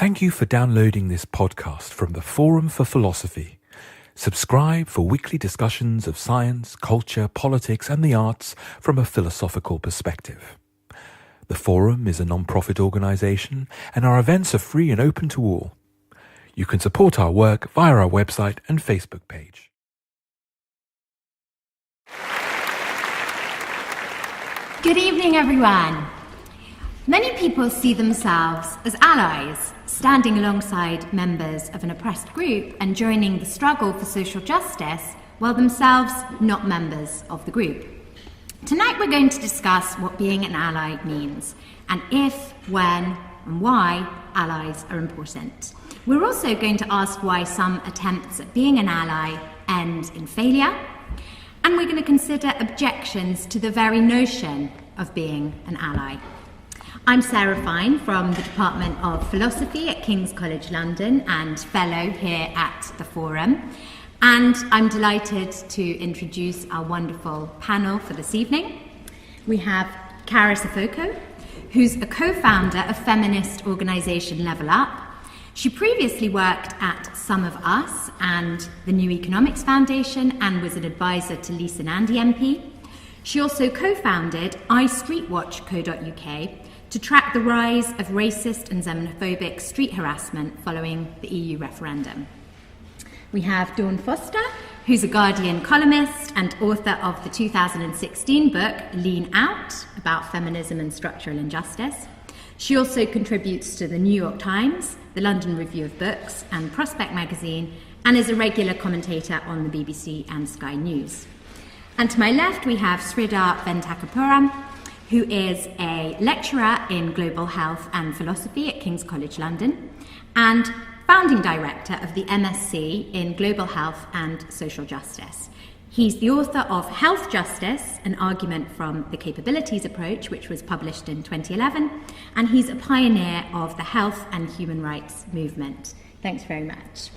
Thank you for downloading this podcast from the Forum for Philosophy. Subscribe for weekly discussions of science, culture, politics and the arts from a philosophical perspective. The Forum is a non-profit organisation and our events are free and open to all. You can support our work via our website and Facebook page. Good evening, everyone. Many people see themselves as allies, standing alongside members of an oppressed group and joining the struggle for social justice, while themselves not members of the group. Tonight we're going to discuss what being an ally means, and if, when, and why allies are important. We're also going to ask why some attempts at being an ally end in failure, and we're going to consider objections to the very notion of being an ally. I'm Sarah Fine from the Department of Philosophy at King's College London and fellow here at the Forum. And I'm delighted to introduce our wonderful panel for this evening. We have Carys Afoko, who's a co-founder of feminist organisation Level Up. She previously worked at Some of Us and the New Economics Foundation and was an advisor to Lisa Nandy MP. She also co-founded iStreetWatch.co.uk to track the rise of racist and xenophobic street harassment following the EU referendum. We have Dawn Foster, who's a Guardian columnist and author of the 2016 book Lean Out, about feminism and structural injustice. She also contributes to the New York Times, the London Review of Books and Prospect magazine, and is a regular commentator on the BBC and Sky News. And to my left we have Sridhar Venkatapuram, who is a lecturer in global health and philosophy at King's College London and founding director of the MSc in global health and social justice. He's the author of Health Justice, an argument from the capabilities approach, which was published in 2011, and he's a pioneer of the health and human rights movement. Thanks very much.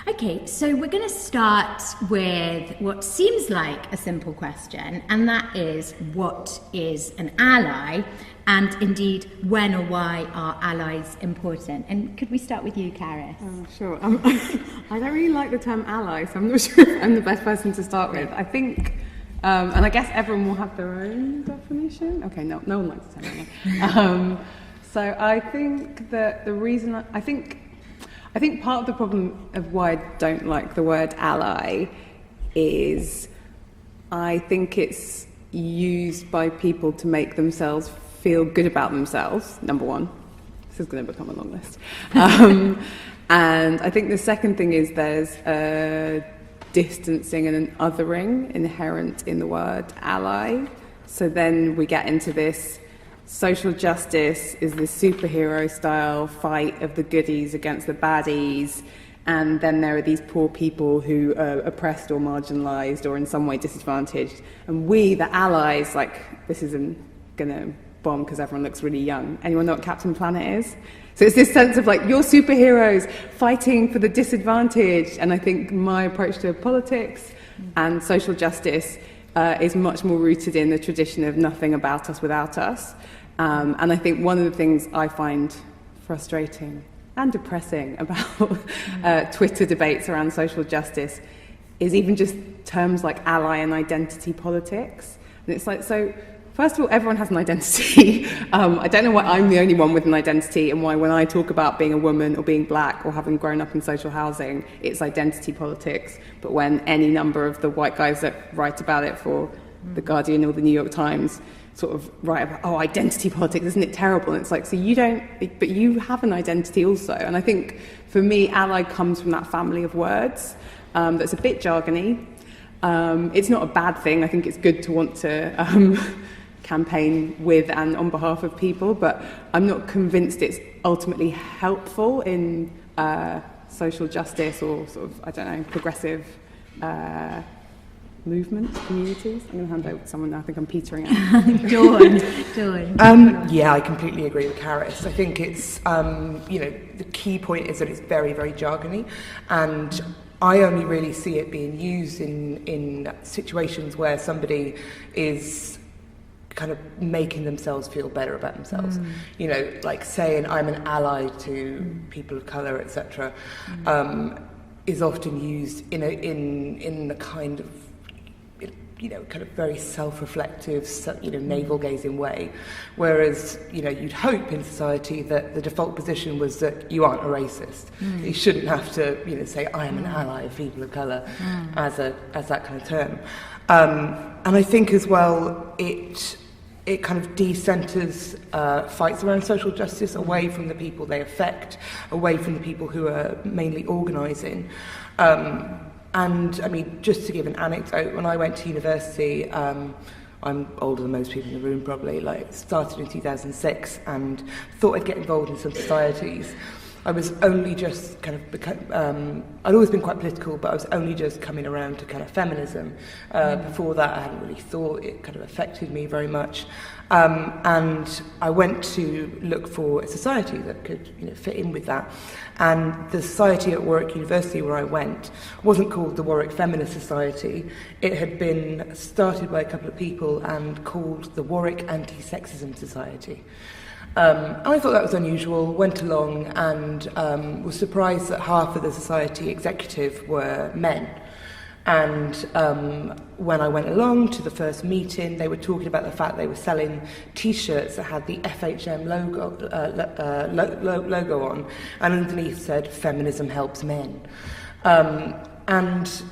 Okay, so we're going to start with what seems like a simple question, and that is, what is an ally? And indeed, when or why are allies important? And could we start with you, Carys? Sure. I don't really like the term ally, so I'm not sure if I'm the best person to start with. I think, and I guess everyone will have their own definition. Okay, no one likes the term ally. So I think that the reason, I think part of the problem of why I don't like the word ally is I think it's used by people to make themselves feel good about themselves, number one. This is going to become a long list. And I think the second thing is there's a distancing and an othering inherent in the word ally. So then we get into this social justice is this superhero style fight of the goodies against the baddies, and then there are these poor people who are oppressed or marginalised or in some way disadvantaged, and we, the allies, like, this isn't gonna bomb because everyone looks really young. Anyone know what Captain Planet is? So it's this sense of like, you're superheroes fighting for the disadvantaged, and I think my approach to politics and social justice is much more rooted in the tradition of nothing about us without us. And I think one of the things I find frustrating and depressing about Twitter debates around social justice is even just terms like ally and identity politics. And it's like, so first of all, everyone has an identity. I don't know why I'm the only one with an identity, and why when I talk about being a woman or being black or having grown up in social housing, it's identity politics. But when any number of the white guys that write about it for The Guardian or the New York Times sort of write about, oh, identity politics, isn't it terrible? And it's like, so you don't, but you have an identity also. And I think for me, ally comes from that family of words that's a bit jargony. It's not a bad thing. I think it's good to want to campaign with and on behalf of people, but I'm not convinced it's ultimately helpful in social justice or sort of, I don't know, progressive movements, communities. I'm going to hand over to someone now. I think I'm petering out. Dawn. Yeah, I completely agree with Carys. I think it's, the key point is that it's very, very jargony, and I only really see it being used in situations where somebody is kind of making themselves feel better about themselves. You know, like saying I'm an ally to people of colour, etc., is often used in a kind of, you know, kind of very self-reflective, you know, navel-gazing way. Whereas, you know, you'd hope in society that the default position was that you aren't a racist. You shouldn't have to, you know, say I am an ally of people of colour as that kind of term. And I think as well, it kind of decenters fights around social justice away from the people they affect, away from the people who are mainly organising. And I mean, just to give an anecdote, when I went to university, I'm older than most people in the room probably, like started in 2006 and thought I'd get involved in some societies. I was only just kind of, I'd always been quite political, but I was only just coming around to kind of feminism. Before that, I hadn't really thought it kind of affected me very much. And I went to look for a society that could, you know, fit in with that. And the society at Warwick University where I went wasn't called the Warwick Feminist Society. It had been started by a couple of people and called the Warwick Anti-Sexism Society. And I thought that was unusual, went along and was surprised that half of the society executive were men. And when I went along to the first meeting, they were talking about the fact they were selling T-shirts that had the FHM logo on, and underneath said, "Feminism helps men." And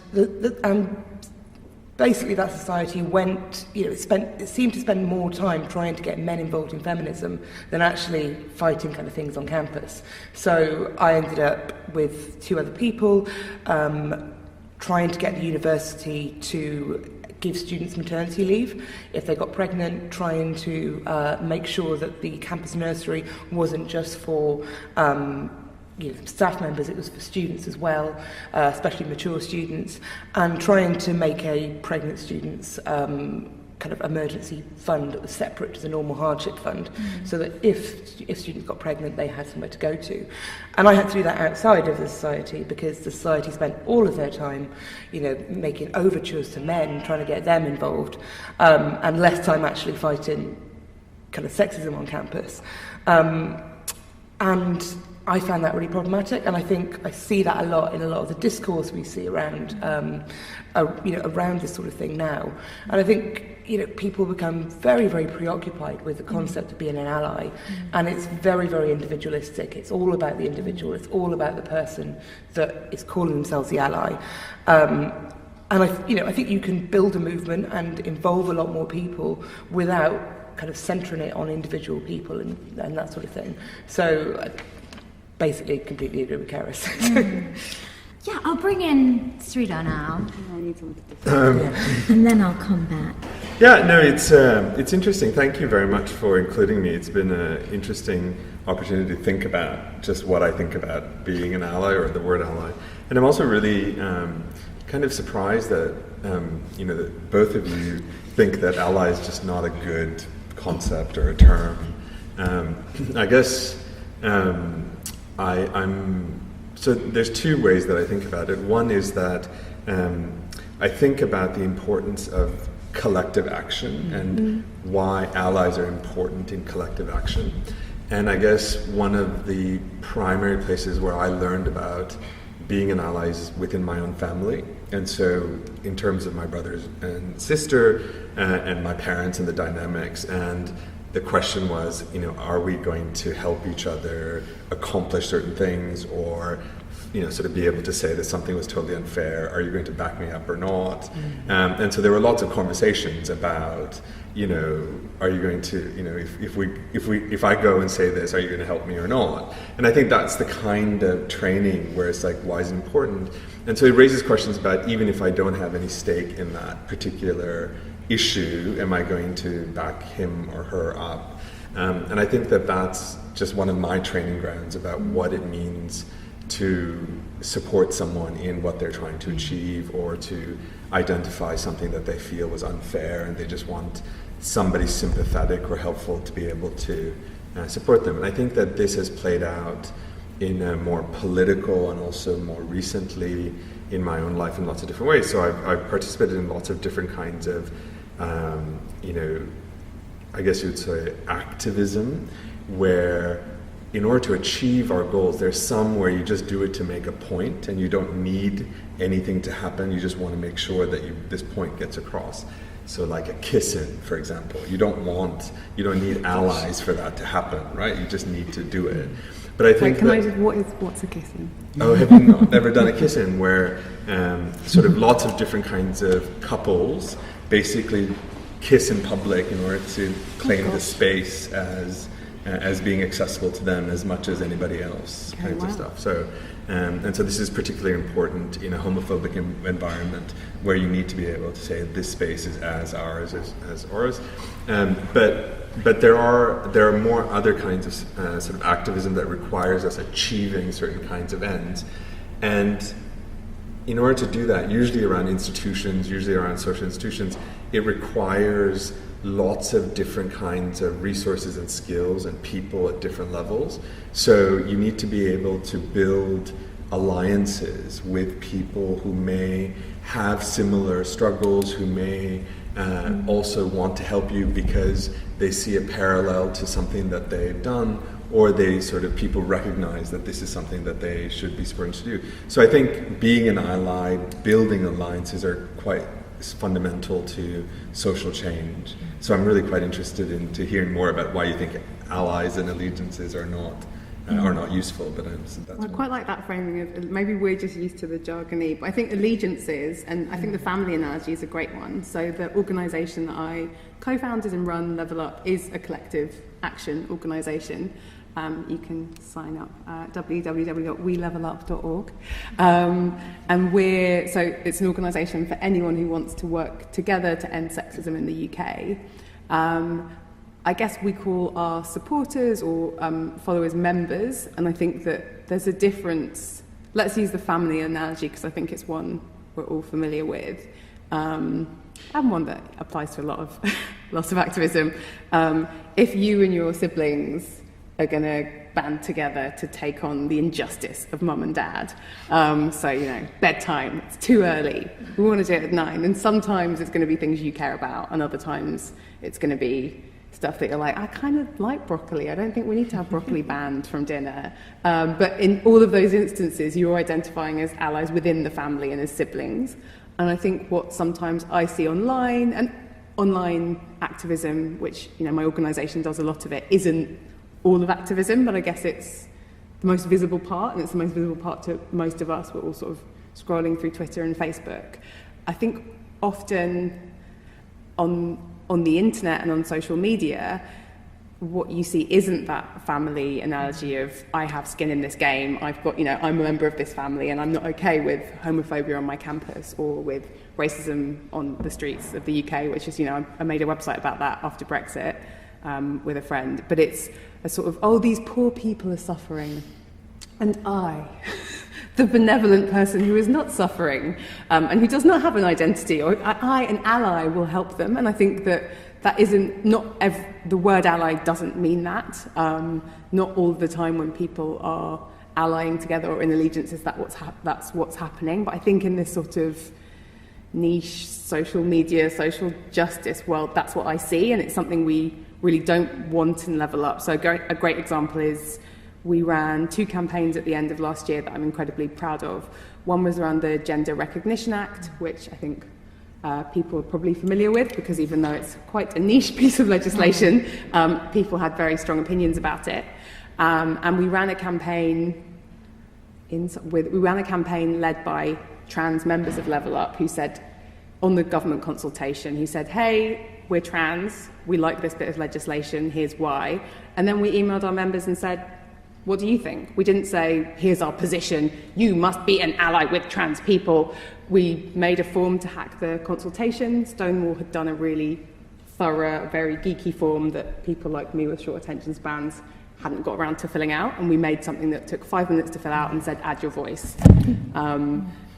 basically that society went, you know, it seemed to spend more time trying to get men involved in feminism than actually fighting kind of things on campus. So I ended up with two other people, trying to get the university to give students maternity leave if they got pregnant, trying to make sure that the campus nursery wasn't just for you know, staff members, it was for students as well, especially mature students, and trying to make a pregnant students kind of emergency fund that was separate to the normal hardship fund, so that if students got pregnant, they had somewhere to go to. And I had to do that outside of the society because the society spent all of their time, you know, making overtures to men, trying to get them involved, and less time actually fighting kind of sexism on campus. And I found that really problematic, and I think I see that a lot in a lot of the discourse we see around, you know, around this sort of thing now. And I think, you know, people become very, very preoccupied with the concept of being an ally, and it's very, very individualistic. It's all about the individual. It's all about the person that is calling themselves the ally. And I think you can build a movement and involve a lot more people without kind of centering it on individual people and that sort of thing. So. Basically, completely agree with Carys. Yeah, I'll bring in Sridhar now. I need someone to And then I'll come back. Yeah, no, it's interesting. Thank you very much for including me. It's been an interesting opportunity to think about just what I think about being an ally or the word ally. And I'm also really kind of surprised that, you know, that both of you think that ally is just not a good concept or a term. I guess... So there's two ways that I think about it. One is that I think about the importance of collective action and why allies are important in collective action. And I guess one of the primary places where I learned about being an ally is within my own family. And so in terms of my brother and sister and my parents and the dynamics, and the question was, you know, are we going to help each other accomplish certain things, or, you know, sort of be able to say that something was totally unfair? Are you going to back me up or not? And so there were lots of conversations about, you know, are you going to, you know, if I go and say this, are you going to help me or not? And I think that's the kind of training where it's like, why is it important? And so it raises questions about, even if I don't have any stake in that particular issue, am I going to back him or her up? And I think that that's just one of my training grounds about what it means to support someone in what they're trying to achieve, or to identify something that they feel was unfair and they just want somebody sympathetic or helpful to be able to support them. And I think that this has played out in a more political and also more recently in my own life in lots of different ways. So I've participated in lots of different kinds of, you know, I guess you would say, activism, where in order to achieve our goals, there's some where you just do it to make a point and you don't need anything to happen. You just want to make sure that this point gets across. So like a kiss-in, for example, you don't need allies for that to happen, right? You just need to do it. But I think what's a kiss-in? Oh, have you never done a kiss-in where sort of lots of different kinds of couples basically kiss in public in order to claim the space as being accessible to them as much as anybody else, kinds of stuff. So, and so this is particularly important in a homophobic environment where you need to be able to say this space is as ours as ours. But there are more other kinds of sort of activism that requires us achieving certain kinds of ends, and in order to do that, usually around institutions, usually around social institutions, it requires lots of different kinds of resources and skills and people at different levels. So you need to be able to build alliances with people who may have similar struggles, who may also want to help you because they see a parallel to something that they've done, or people recognize that this is something that they should be spurred to do. So I think being an ally, building alliances are quite fundamental to social change. So I'm really quite interested in hearing more about why you think allies and allegiances are not useful. But I quite like that framing of maybe we're just used to the jargony, but I think allegiances, and I think the family analogy is a great one. So the organisation that I co-founded and run, Level Up, is a collective action organisation. You can sign up at www.welevelup.org. And it's an organisation for anyone who wants to work together to end sexism in the UK. I guess we call our supporters or followers members, and I think that there's a difference. Let's use the family analogy because I think it's one we're all familiar with, and one that applies to lots of activism. If you and your siblings are going to band together to take on the injustice of mum and dad. Bedtime, it's too early. We want to do it at 9. And sometimes it's going to be things you care about, and other times it's going to be stuff that you're like, I kind of like broccoli. I don't think we need to have broccoli banned from dinner. But in all of those instances, you're identifying as allies within the family and as siblings. And I think what sometimes I see online, and online activism, which my organisation does a lot of it, isn't all of activism, but I guess it's the most visible part, and it's the most visible part to most of us. We're all sort of scrolling through Twitter and Facebook. I think often on the internet and on social media, what you see isn't that family analogy of I have skin in this game, I'm a member of this family and I'm not okay with homophobia on my campus or with racism on the streets of the UK, which is, I made a website about that after Brexit with a friend, but it's a sort of, these poor people are suffering, and I, the benevolent person who is not suffering and who does not have an identity, or I, an ally, will help them. And I think that isn't, the word ally doesn't mean that. Not all the time when people are allying together or in allegiances, that's what's happening. But I think in this sort of niche social media, social justice world, that's what I see, and it's something we really don't want in Level Up. So a great example is we ran 2 campaigns at the end of last year that I'm incredibly proud of. One was around the Gender Recognition Act, which I think people are probably familiar with, because even though it's quite a niche piece of legislation, people had very strong opinions about it. And we ran a campaign led by trans members of Level Up who said, on the government consultation, who said, hey, we're trans, we like this bit of legislation, here's why. And then we emailed our members and said, what do you think? We didn't say, here's our position, you must be an ally with trans people. We made a form to hack the consultation. Stonewall had done a really thorough, very geeky form that people like me with short attention spans hadn't got around to filling out, and we made something that took 5 minutes to fill out and said, add your voice.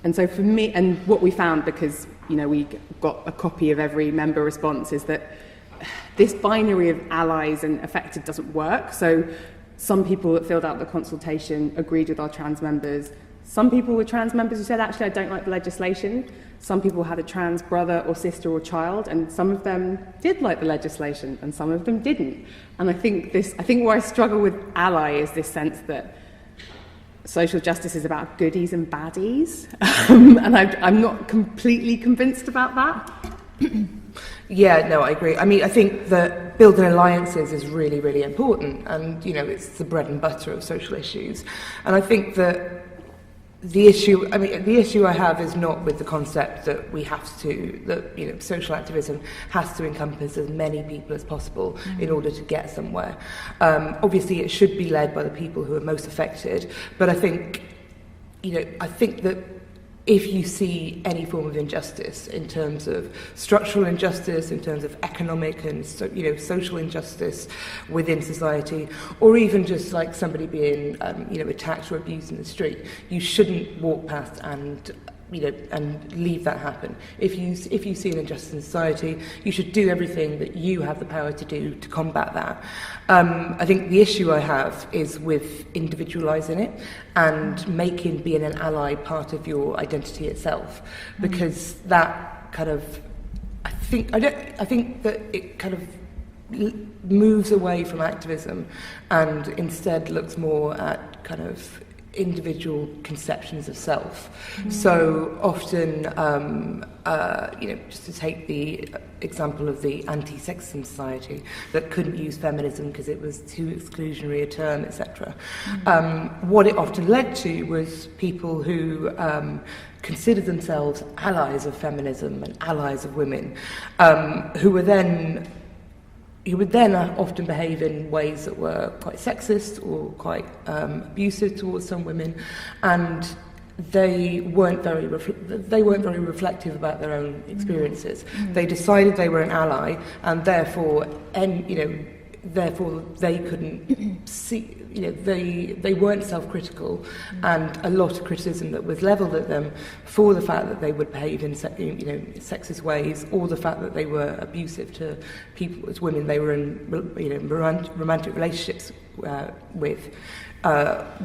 And so for me, and what we found, because we got a copy of every member response, is that this binary of allies and affected doesn't work. So some people that filled out the consultation agreed with our trans members. some people were trans members who said, actually, I don't like the legislation. Some people had a trans brother or sister or child, and some of them did like the legislation, and some of them didn't. And I think where I struggle with ally is this sense that social justice is about goodies and baddies, and I'm not completely convinced about that. Yeah, no, I agree. I mean, I think that building alliances is really, really important, and, you know, it's the bread and butter of social issues. And I think that the issue I have is not with the concept that social activism has to encompass as many people as possible in order to get somewhere. Obviously, it should be led by the people who are most affected, but I think that if you see any form of injustice in terms of structural injustice, in terms of economic and social injustice within society, or even just like somebody being attacked or abused in the street, you shouldn't walk past and leave that happen. If you see an injustice in society, you should do everything that you have the power to do to combat that. I think the issue I have is with individualising it and making being an ally part of your identity itself, because that kind of, I think that it kind of moves away from activism and instead looks more at kind of individual conceptions of self. So often, just to take the example of the anti-sexism society that couldn't use feminism because it was too exclusionary a term, etc. What it often led to was people who considered themselves allies of feminism and allies of women, who would then often behave in ways that were quite sexist or quite abusive towards some women, and they weren't very reflective about their own experiences. They decided they were an ally, and therefore they couldn't see. They weren't self-critical, and a lot of criticism that was levelled at them for the fact that they would behave in sexist ways, or the fact that they were abusive to people, as women they were in romantic relationships with,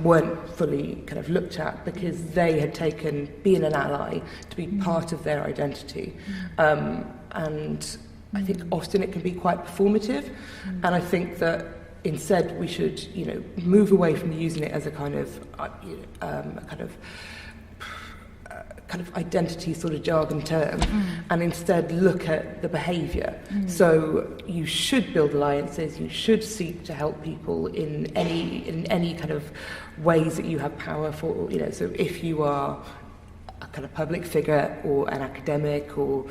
weren't fully kind of looked at, because they had taken being an ally to be part of their identity, and I think often it can be quite performative, and I think that instead we should, move away from using it as a kind of identity sort of jargon term, and instead look at the behaviour. So you should build alliances. You should seek to help people in any kind of ways that you have power for. So if you are a kind of public figure or an academic, or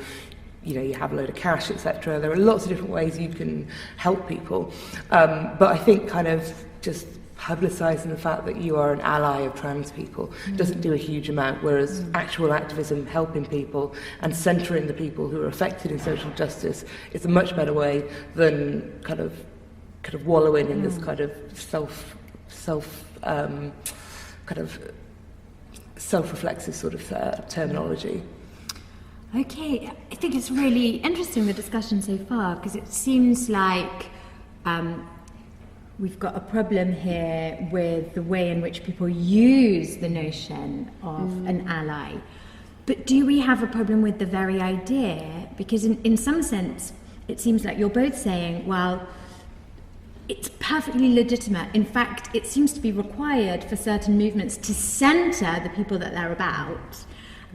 you have a load of cash, etc. There are lots of different ways you can help people. But I think kind of just publicising the fact that you are an ally of trans people doesn't do a huge amount, whereas actual activism, helping people and centring the people who are affected in social justice, is a much better way than kind of wallowing in this kind of self-reflexive sort of terminology. Okay, I think it's really interesting, the discussion so far, because it seems like we've got a problem here with the way in which people use the notion of an ally. But do we have a problem with the very idea? Because in some sense, it seems like you're both saying, well, it's perfectly legitimate. In fact, it seems to be required for certain movements to centre the people that they're about.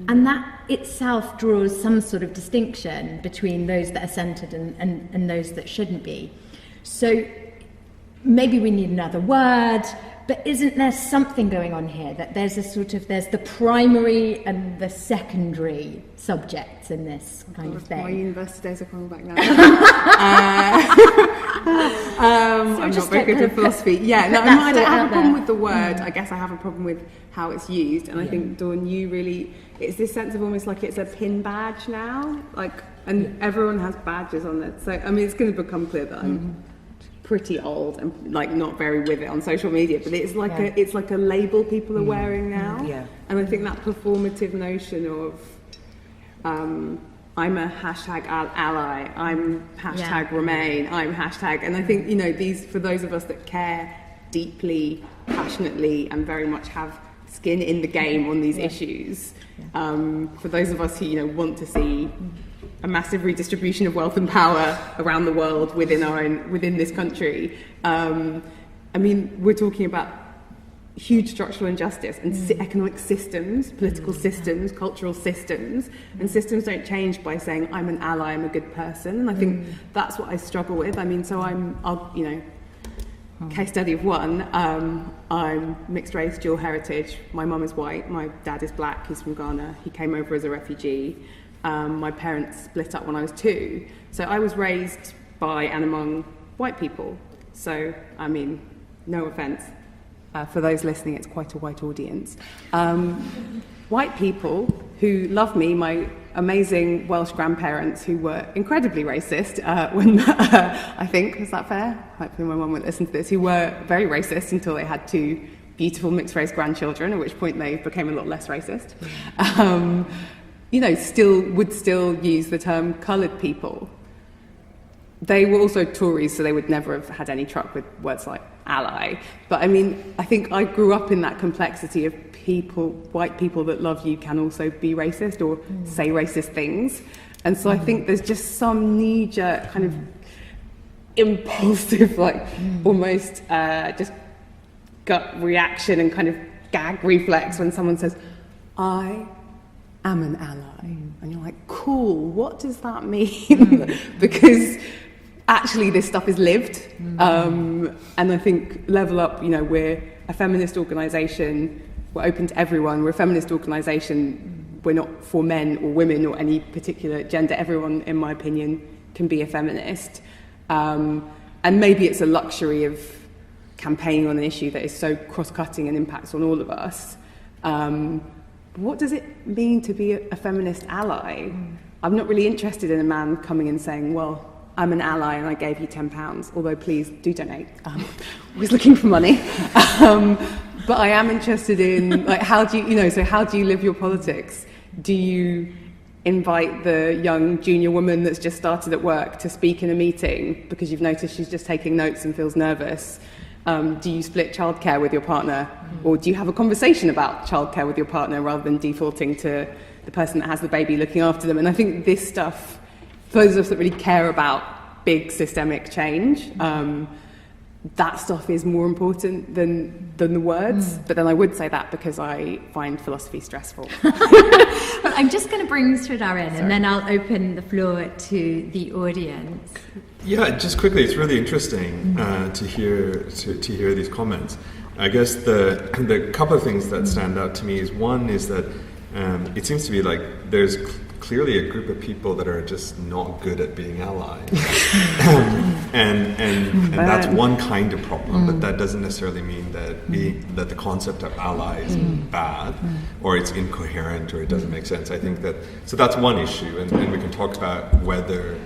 And that itself draws some sort of distinction between those that are centred and those that shouldn't be. So maybe we need another word, but isn't there something going on here, that there's there's the primary and the secondary subjects in this kind of thing? My university days are coming back now. I'm not very good at philosophy. Yeah, no, I don't have a problem with the word. I guess I have a problem with how it's used. And I think, Dawn, it's this sense of almost like it's a pin badge now. And everyone has badges on it. So, I mean, it's going to become clear that I'm pretty old and not very with it on social media, but it's like a label people are wearing now. And I think that performative notion of I'm a hashtag ally, I'm hashtag Remain, I'm hashtag, and I think these, for those of us that care deeply, passionately, and very much have skin in the game on these issues. For those of us who want to see a massive redistribution of wealth and power around the world within this country, we're talking about huge structural injustice and economic systems, political systems, cultural systems, and systems don't change by saying I'm an ally, I'm a good person. And I think that's what I struggle with. Case study of one, I'm mixed race, dual heritage. My mum is white, my dad is black, he's from Ghana. He came over as a refugee. My parents split up when I was 2. So I was raised by and among white people. So, no offence. For those listening, it's quite a white audience. White people who love me, my amazing Welsh grandparents who were incredibly racist I think, is that fair? Hopefully my mum won't listen to this, who were very racist until they had 2 beautiful mixed race grandchildren, at which point they became a lot less racist. Would still use the term coloured people. They were also Tories, so they would never have had any truck with words like ally. But I think I grew up in that complexity of white people that love you can also be racist or say racist things. And so I think there's just some knee-jerk kind of impulsive, almost just gut reaction and kind of gag reflex when someone says, I am an ally. And you're like, cool, what does that mean? Because actually this stuff is lived. And I think Level Up, we're a feminist organisation, we're open to everyone, we're a feminist organisation, we're not for men or women or any particular gender. Everyone, in my opinion, can be a feminist. And maybe it's a luxury of campaigning on an issue that is so cross-cutting and impacts on all of us. What does it mean to be a feminist ally? I'm not really interested in a man coming and saying, well, I'm an ally and I gave you £10, although please do donate. Always looking for money. But I am interested in, how do you live your politics? Do you invite the young junior woman that's just started at work to speak in a meeting because you've noticed she's just taking notes and feels nervous? Do you split childcare with your partner? Or do you have a conversation about childcare with your partner rather than defaulting to the person that has the baby looking after them? And I think this stuff, for those of us that really care about big systemic change, that stuff is more important than the words. But then I would say that because I find philosophy stressful. Well, I'm just going to bring Sridhar in, and then I'll open the floor to the audience. Yeah, just quickly, it's really interesting to hear these comments. I guess the couple of things that stand out to me is, one is that it seems to be like there's clearly a group of people that are just not good at being allies. and that's one kind of problem, but that doesn't necessarily mean that that the concept of ally is bad or it's incoherent or it doesn't make sense. I think so that's one issue, and we can talk about whether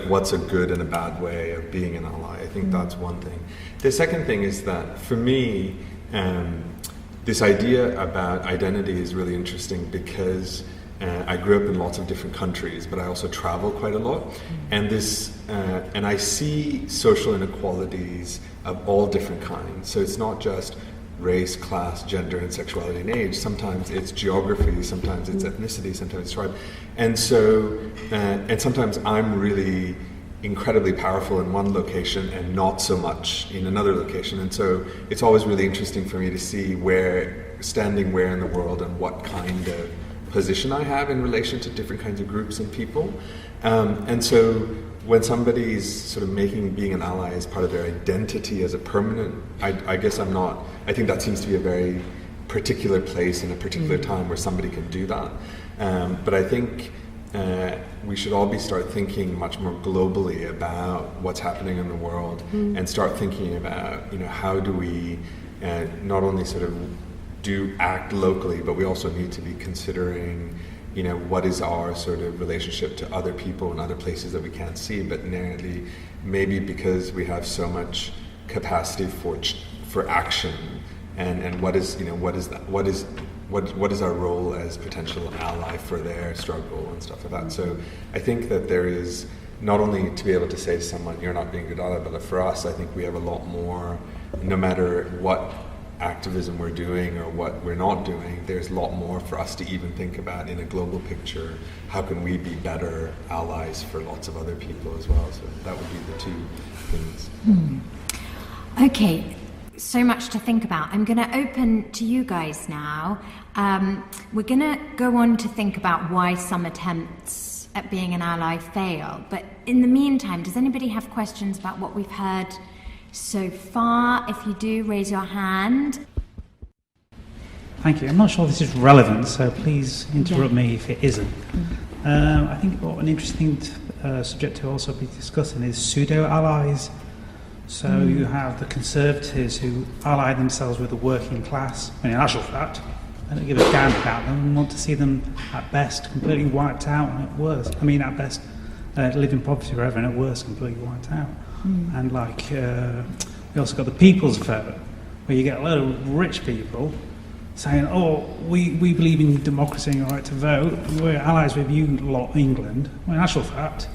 what's a good and a bad way of being an ally. I think that's one thing. The second thing is that for me, this idea about identity is really interesting because I grew up in lots of different countries, but I also travel quite a lot, and and I see social inequalities of all different kinds. So it's not just race, class, gender, and sexuality and age. Sometimes it's geography, sometimes it's ethnicity, sometimes it's tribe, and so and sometimes I'm really incredibly powerful in one location and not so much in another location, and so it's always really interesting for me to see standing where in the world and what kind of position I have in relation to different kinds of groups and people. And so when somebody's sort of making being an ally as part of their identity as a permanent, I guess I'm not, I think that seems to be a very particular place in a particular time where somebody can do that. But I think we should all start thinking much more globally about what's happening in the world and start thinking about, how do we not only sort of act locally, but we also need to be considering, what is our sort of relationship to other people and other places that we can't see, but maybe because we have so much capacity for action, and what is our role as potential ally for their struggle and stuff like that. So I think that there is not only to be able to say to someone, you're not being a good ally, but for us, I think we have a lot more, no matter what activism we're doing or what we're not doing, there's a lot more for us to even think about in a global picture. How can we be better allies for lots of other people as well? So that would be the two things. Okay, so much to think about. I'm going to open to you guys now. We're going to go on to think about why some attempts at being an ally fail. But in the meantime, does anybody have questions about what we've heard so far? If you do, raise your hand. Thank you. I'm not sure this is relevant, so please interrupt me if it isn't. I think what an interesting subject to also be discussing is pseudo allies. So you have the Conservatives who ally themselves with the working class, when in actual fact, they don't give a damn about them and want to see them at best completely wiped out and at worst. I mean, at best, live in poverty forever and at worst, completely wiped out. And like, we also got the people's vote, where you get a lot of rich people saying, oh, we believe in democracy and the right to vote, and we're allies with you lot, England. Well, in actual fact,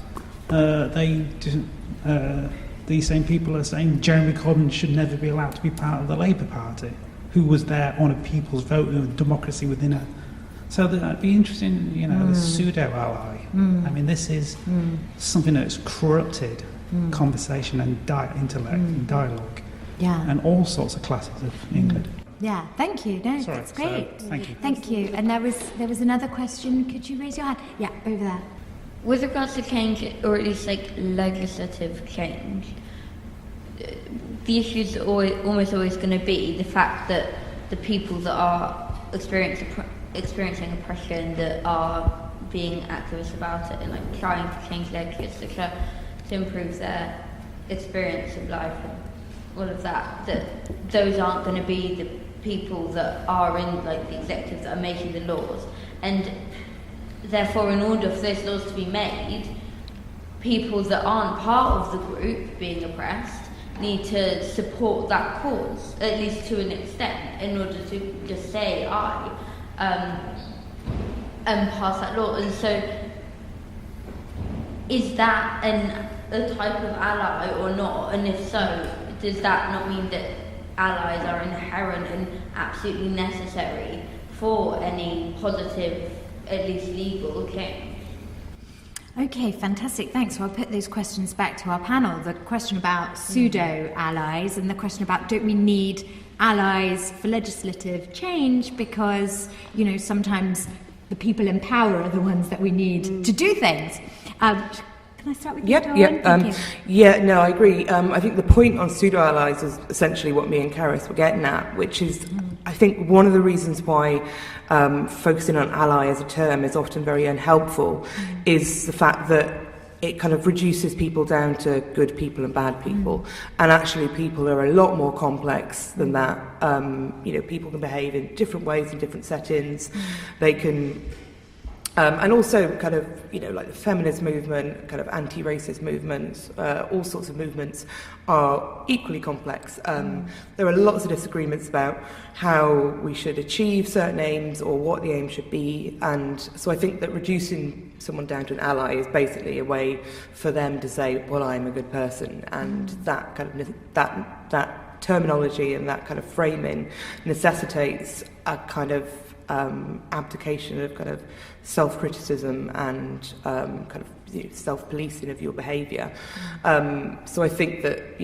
these same people are saying Jeremy Corbyn should never be allowed to be part of the Labour Party, who was there on a people's vote and democracy within it. So that'd be interesting, the pseudo-ally. I mean, this is something that's corrupted conversation and intellect and dialogue, and all sorts of classes of England. Yeah, thank you. No, Sorry, that's great. so, thank you. Thank you. And there was another question. Could you raise your hand? Yeah, over there. With regards to change, or at least like legislative change, the issue is almost always going to be the fact that the people that are experiencing oppression, that are being activists about it and like trying to change legislature to improve their experience of life and all of that, that those aren't going to be the people that are in like the executives that are making the laws. And therefore, in order for those laws to be made, people that aren't part of the group being oppressed need to support that cause, at least to an extent, in order to just say I and pass that law. And so, is that a type of ally or not? And if so, does that not mean that allies are inherent and absolutely necessary for any positive, at least legal, change? Okay, fantastic. Thanks. So I'll put those questions back to our panel. The question about pseudo-allies and the question about don't we need allies for legislative change because, sometimes the people in power are the ones that we need to do things. Can I start with you, Dawn? No, I agree. I think the point on pseudo-allies is essentially what me and Carys were getting at, which is, I think, one of the reasons why focusing on ally as a term is often very unhelpful is the fact that it kind of reduces people down to good people and bad people. And actually people are a lot more complex than that. People can behave in different ways in different settings. They can... and also kind of, like the feminist movement, kind of anti-racist movements, all sorts of movements are equally complex. There are lots of disagreements about how we should achieve certain aims or what the aim should be. And so I think that reducing someone down to an ally is basically a way for them to say, well, I'm a good person. And that kind of, that terminology and that kind of framing necessitates a kind of abdication of kind of self-criticism and kind of self-policing of your behaviour. So I think that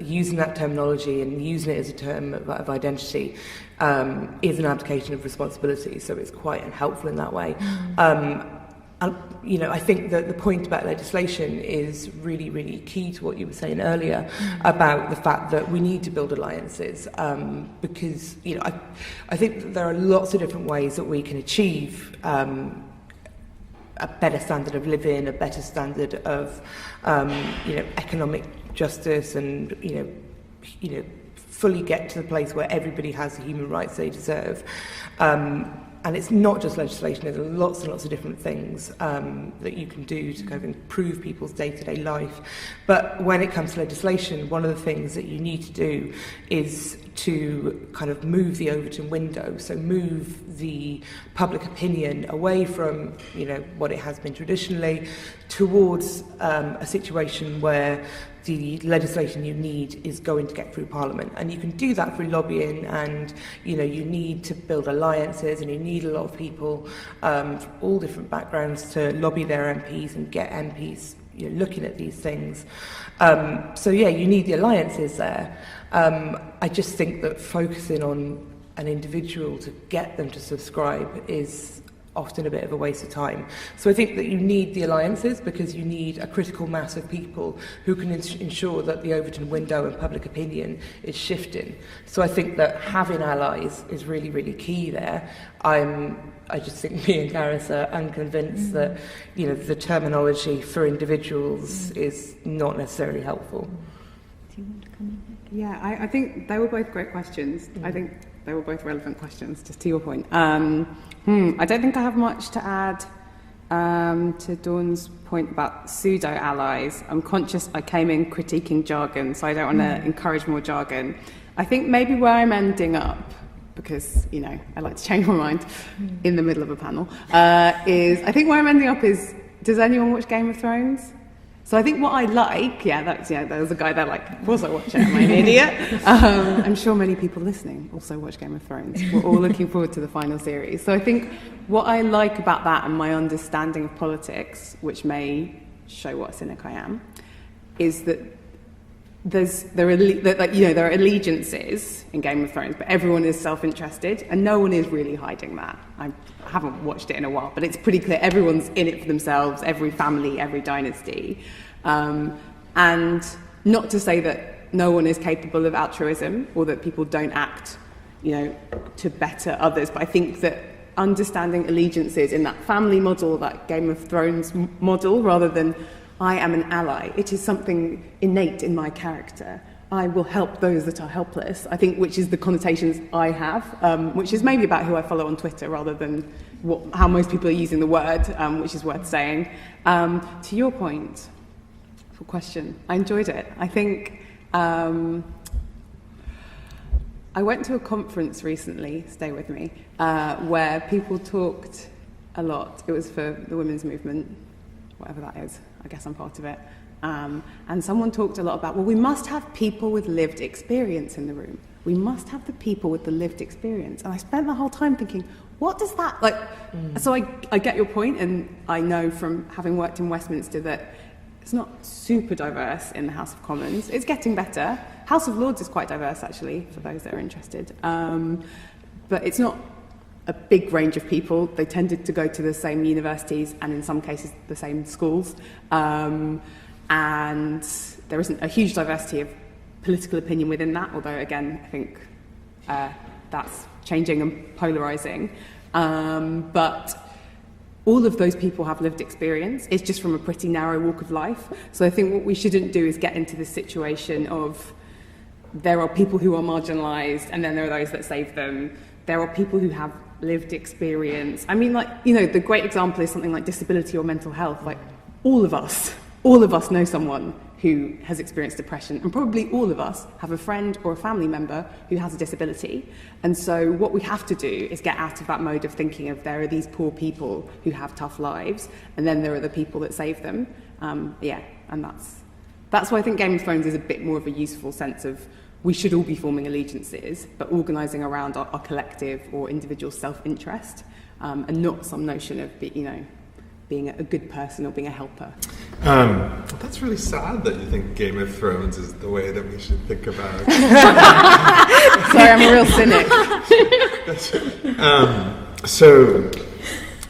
using that terminology and using it as a term of identity is an abdication of responsibility. So it's quite unhelpful in that way. I think that the point about legislation is really, really key to what you were saying earlier about the fact that we need to build alliances because, I think that there are lots of different ways that we can achieve a better standard of living, a better standard of, economic justice and, fully get to the place where everybody has the human rights they deserve. And it's not just legislation, there's lots and lots of different things that you can do to kind of improve people's day-to-day life. But when it comes to legislation, one of the things that you need to do is to kind of move the Overton window, so move the public opinion away from, what it has been traditionally, towards a situation where the legislation you need is going to get through Parliament. And you can do that through lobbying, and you need to build alliances, and you need a lot of people from all different backgrounds to lobby their MPs and get MPs looking at these things. So you need the alliances there. I just think that focusing on an individual to get them to subscribe is often a bit of a waste of time. So I think that you need the alliances because you need a critical mass of people who can ensure that the Overton window and public opinion is shifting. So I think that having allies is really, really key there. I just think me and Carys are unconvinced that the terminology for individuals is not necessarily helpful. Do you want to come in? Yeah, I think they were both great questions. I think they were both relevant questions, just to your point. I don't think I have much to add to Dawn's point about pseudo allies. I'm conscious I came in critiquing jargon, so I don't want to encourage more jargon. I think maybe where I'm ending up, because I like to change my mind in the middle of a panel, I think where I'm ending up is, does anyone watch Game of Thrones? So I think what I like, there was a guy there like, of course I watch it, am I an idiot? I'm sure many people listening also watch Game of Thrones. We're all looking forward to the final series. So I think what I like about that and my understanding of politics, which may show what a cynic I am, is that there are allegiances in Game of Thrones, but everyone is self-interested, and no one is really hiding that. I haven't watched it in a while, but it's pretty clear everyone's in it for themselves, every family, every dynasty. And not to say that no one is capable of altruism or that people don't act, to better others, but I think that understanding allegiances in that family model, that Game of Thrones model, rather than I am an ally. It is something innate in my character. I will help those that are helpless, I think, which is the connotations I have, which is maybe about who I follow on Twitter rather than how most people are using the word, which is worth saying. To your point, for question, I enjoyed it. I think I went to a conference recently, stay with me, where people talked a lot. It was for the women's movement, whatever that is. I guess I'm part of it. And someone talked a lot about, we must have people with lived experience in the room. We must have the people with the lived experience. And I spent the whole time thinking, what does that, So I get your point, and I know from having worked in Westminster that it's not super diverse in the House of Commons. It's getting better. House of Lords is quite diverse, actually, for those that are interested. But it's not a big range of people. They tended to go to the same universities and in some cases the same schools. And there isn't a huge diversity of political opinion within that, although again, I think that's changing and polarising. But all of those people have lived experience. It's just from a pretty narrow walk of life. So I think what we shouldn't do is get into this situation of there are people who are marginalised and then there are those that save them. There are people who have lived experience. I mean, the great example is something like disability or mental health. All of us know someone who has experienced depression, and probably all of us have a friend or a family member who has a disability. And so what we have to do is get out of that mode of thinking of there are these poor people who have tough lives, and then there are the people that save them. And that's why I think Game of Thrones is a bit more of a useful sense of we should all be forming allegiances, but organising around our collective or individual self-interest, and not some notion of being a good person or being a helper. That's really sad that you think Game of Thrones is the way that we should think about it. Sorry, I'm a real cynic.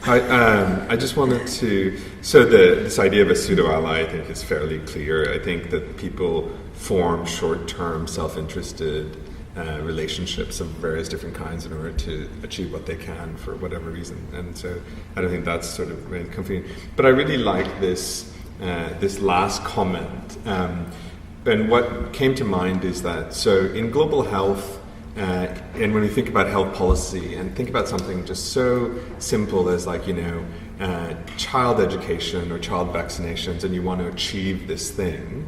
I just wanted to... So this idea of a pseudo-ally, I think, is fairly clear. I think that people form short-term, self-interested relationships of various different kinds in order to achieve what they can for whatever reason. And so I don't think that's sort of really comforting. But I really like this last comment. And what came to mind is that, so in global health, and when we think about health policy and think about something just so simple as like, child education or child vaccinations, and you want to achieve this thing,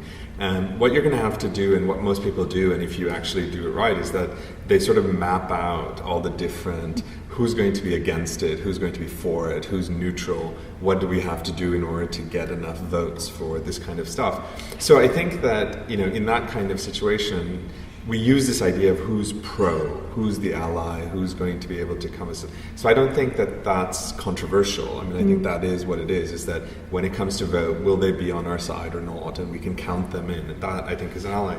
what you're going to have to do, and what most people do, and if you actually do it right, is that they sort of map out all the different, who's going to be against it, who's going to be for it, who's neutral, what do we have to do in order to get enough votes for this kind of stuff. So I think that, in that kind of situation, we use this idea of who's pro, who's the ally, who's going to be able to come. So I don't think that that's controversial. I mean, I think that is what it is that when it comes to vote, will they be on our side or not? And we can count them in. And that, I think, is an ally.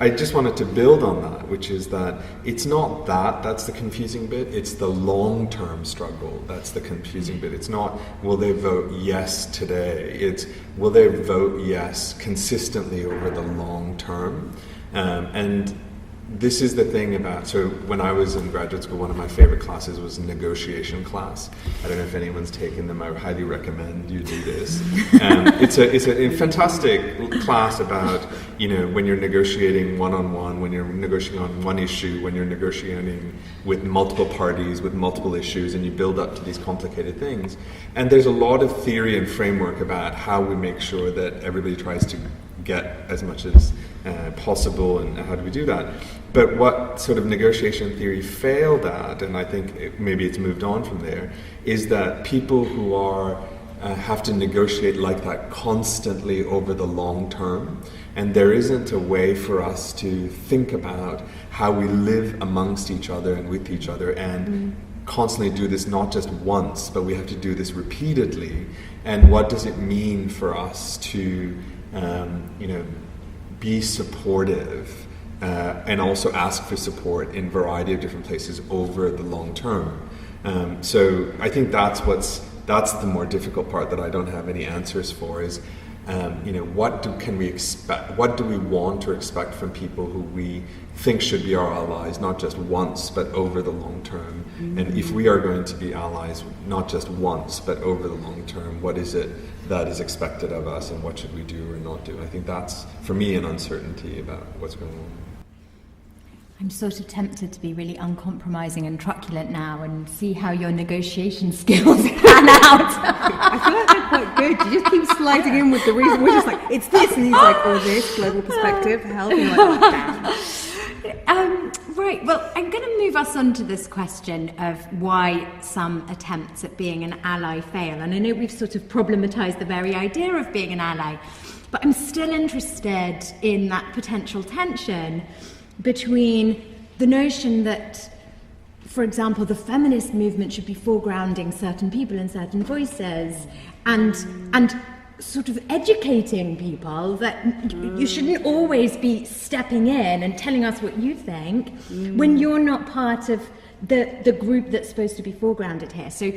I just wanted to build on that, which is that it's not that's the confusing bit, it's the long-term struggle that's the confusing bit. It's not, will they vote yes today? It's, will they vote yes consistently over the long term? And this is the thing about, so when I was in graduate school, one of my favorite classes was a negotiation class. I don't know if anyone's taken them. I highly recommend you do this. It's a fantastic class about, when you're negotiating one-on-one, when you're negotiating on one issue, when you're negotiating with multiple parties, with multiple issues, and you build up to these complicated things. And there's a lot of theory and framework about how we make sure that everybody tries to get as much as possible, and how do we do that? But what sort of negotiation theory failed at, and I think maybe it's moved on from there, is that people who are have to negotiate like that constantly over the long term, and there isn't a way for us to think about how we live amongst each other and with each other and constantly do this not just once, but we have to do this repeatedly. And what does it mean for us to be supportive and also ask for support in a variety of different places over the long term. So I think that's the more difficult part that I don't have any answers for is, can we expect? What do we want or expect from people who we think should be our allies, not just once, but over the long term? And if we are going to be allies, not just once, but over the long term, what is it that is expected of us, and what should we do or not do? I think that's, for me, an uncertainty about what's going on. I'm sort of tempted to be really uncompromising and truculent now and see how your negotiation skills pan out. I feel like they're quite good. You just keep sliding in with the reason. We're just like, it's this, and he's like, oh, this, global perspective, health, and you're like, oh, damn. Right, well, I'm going to move us on to this question of why some attempts at being an ally fail. And I know we've sort of problematized the very idea of being an ally, but I'm still interested in that potential tension between the notion that, for example, the feminist movement should be foregrounding certain people and certain voices, and sort of educating people that you shouldn't always be stepping in and telling us what you think when you're not part of the group that's supposed to be foregrounded here. So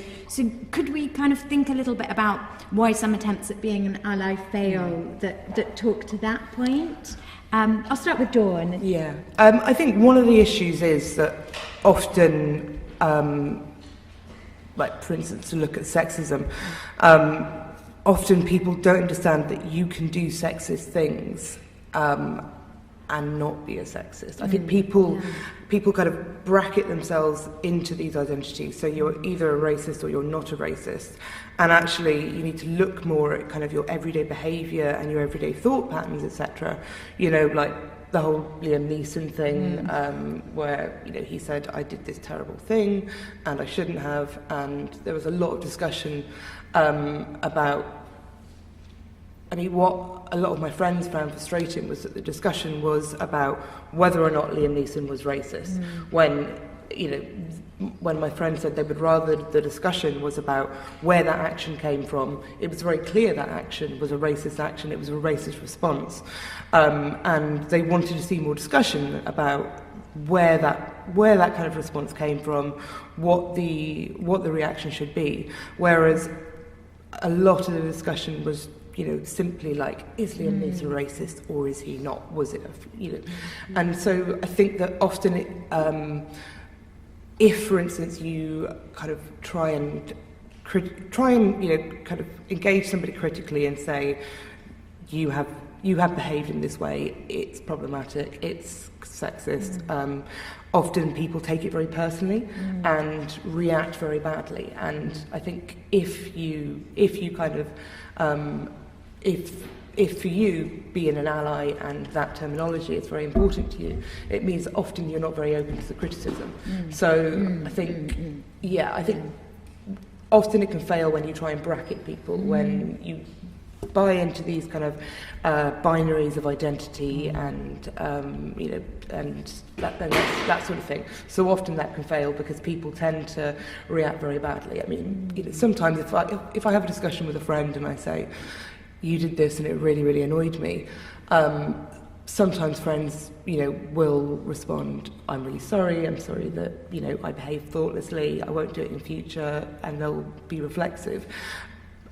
could we kind of think a little bit about why some attempts at being an ally fail that talk to that point? I'll start with Dawn. Yeah. I think one of the issues is that often, like for instance, to look at sexism, often people don't understand that you can do sexist things and not be a sexist. I think people kind of bracket themselves into these identities. So you're either a racist or you're not a racist. And actually, you need to look more at kind of your everyday behaviour and your everyday thought patterns, etc. Like the whole Liam Neeson thing, where he said, I did this terrible thing and I shouldn't have. And there was a lot of discussion about, what a lot of my friends found frustrating was that the discussion was about whether or not Liam Neeson was racist. When my friend said they would rather the discussion was about where that action came from, it was very clear that action was a racist action, it was a racist response. And they wanted to see more discussion about where that kind of response came from, what the reaction should be. Whereas a lot of the discussion was simply like, is Liam Neeson racist or is he not? Was it, And so I think that often if, for instance, you kind of try and kind of engage somebody critically and say, you have you have behaved in this way, it's problematic, it's sexist. Often people take it very personally and react very badly. And I think if you kind of, if for you being an ally and that terminology is very important to you, it means that often you're not very open to the criticism. So I think, I think often it can fail when you try and bracket people, when you buy into these kind of binaries of identity and and that sort of thing. So often that can fail because people tend to react very badly. I mean, sometimes if I have a discussion with a friend and I say, you did this and it really, really annoyed me, sometimes friends, will respond, I'm really sorry, I'm sorry that, I behaved thoughtlessly, I won't do it in future, and they'll be reflexive.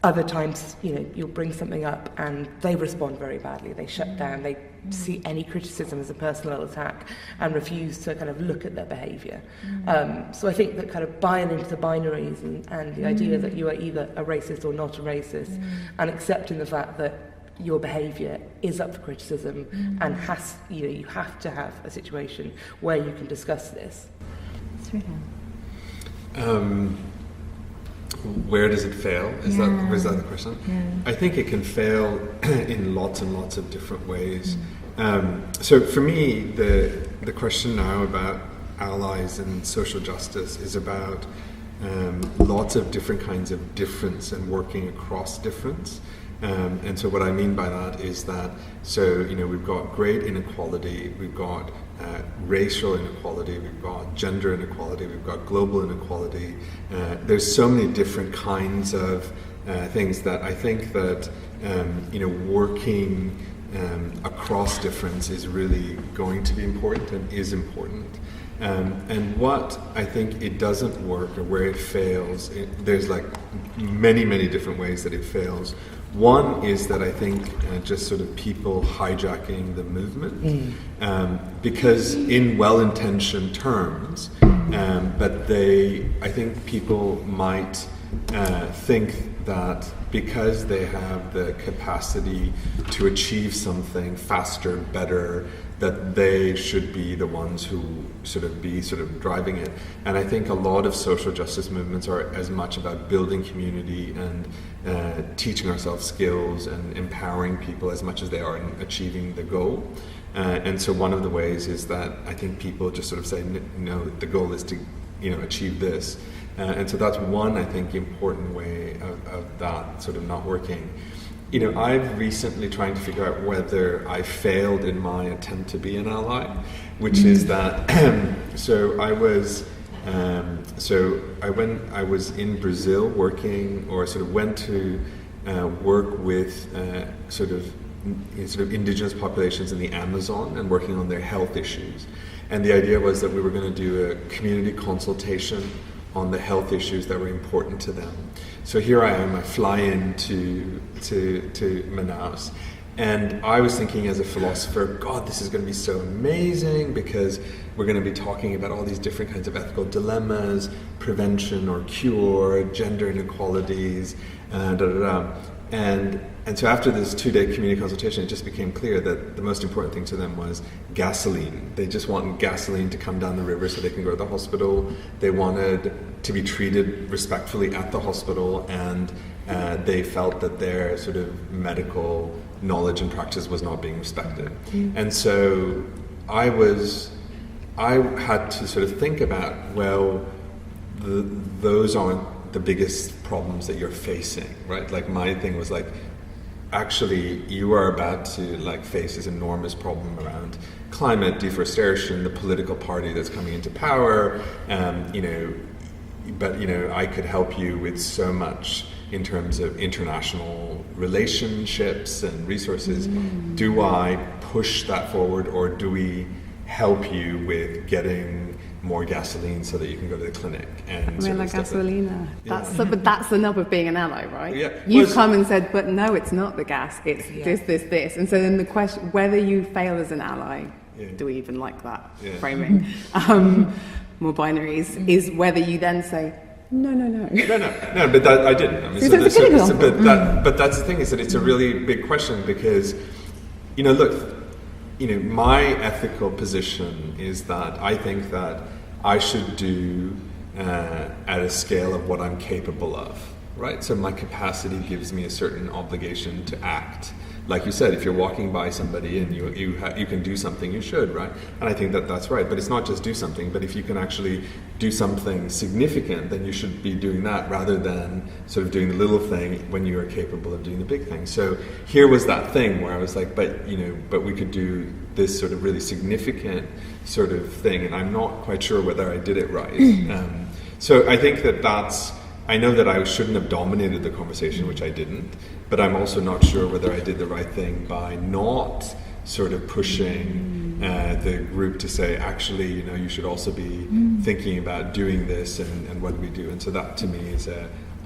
Other times, you'll bring something up and they respond very badly. They shut down, they see any criticism as a personal attack and refuse to kind of look at their behaviour. So I think that kind of buying into the binaries and the idea that you are either a racist or not a racist, and accepting the fact that your behaviour is up for criticism and you have to have a situation where you can discuss this. Where does it fail? Is that the question? I think it can fail in lots and lots of different ways. So for me, the question now about allies and social justice is about lots of different kinds of difference and working across difference. And so what I mean by that is that, we've got great inequality, we've got racial inequality, we've got gender inequality, we've got global inequality. There's so many different kinds of things that I think that, working across difference is really going to be important and is important. And what I think it doesn't work, or where it fails, there's like many, many different ways that it fails. One is that I think just sort of people hijacking the movement, because in well-intentioned terms, but I think people might think that because they have the capacity to achieve something faster, better, that they should be the ones who sort of driving it. And I think a lot of social justice movements are as much about building community and teaching ourselves skills and empowering people as much as they are in achieving the goal. And so one of the ways is that I think people just sort of say, no, the goal is to achieve this. And so that's one, I think, important way of that sort of not working. I've recently trying to figure out whether I failed in my attempt to be an ally, which is that, I was in Brazil working, or sort of went to work with sort of indigenous populations in the Amazon and working on their health issues. And the idea was that we were going to do a community consultation on the health issues that were important to them. So here I am, I fly into to Manaus, and I was thinking as a philosopher, God, this is going to be so amazing because we're going to be talking about all these different kinds of ethical dilemmas, prevention or cure, gender inequalities, And so after this 2-day community consultation, it just became clear that the most important thing to them was gasoline. They just wanted gasoline to come down the river so they can go to the hospital. They wanted to be treated respectfully at the hospital, and they felt that their sort of medical knowledge and practice was not being respected. And so I had to sort of think about, well, those aren't the biggest problems that you're facing, right? Like my thing was like, actually you are about to face this enormous problem around climate, deforestation, the political party that's coming into power, but I could help you with so much in terms of international relationships and resources. Do I push that forward, or do we help you with getting more gasoline so that you can go to the clinic? And la gasolina. But that's the nub of being an ally, right? Yeah. You've come and said, but no, it's not the gas, it's this. And so then the question, whether you fail as an ally, do we even like that framing? More binaries, is whether you then say, no, but that, I didn't. I mean, but that's the thing, is that it's a really big question, because look, my ethical position is that I think that I should do at a scale of what I'm capable of, right? So my capacity gives me a certain obligation to act. Like you said, if you're walking by somebody and you can do something, you should, right? And I think that that's right. But it's not just do something, but if you can actually do something significant, then you should be doing that rather than sort of doing the little thing when you are capable of doing the big thing. So here was that thing where I was like, but we could do this sort of really significant sort of thing, and I'm not quite sure whether I did it right. So I think I know that I shouldn't have dominated the conversation, which I didn't, but I'm also not sure whether I did the right thing by not sort of pushing the group to say, actually, you should also be thinking about doing this and what do we do? And so that to me is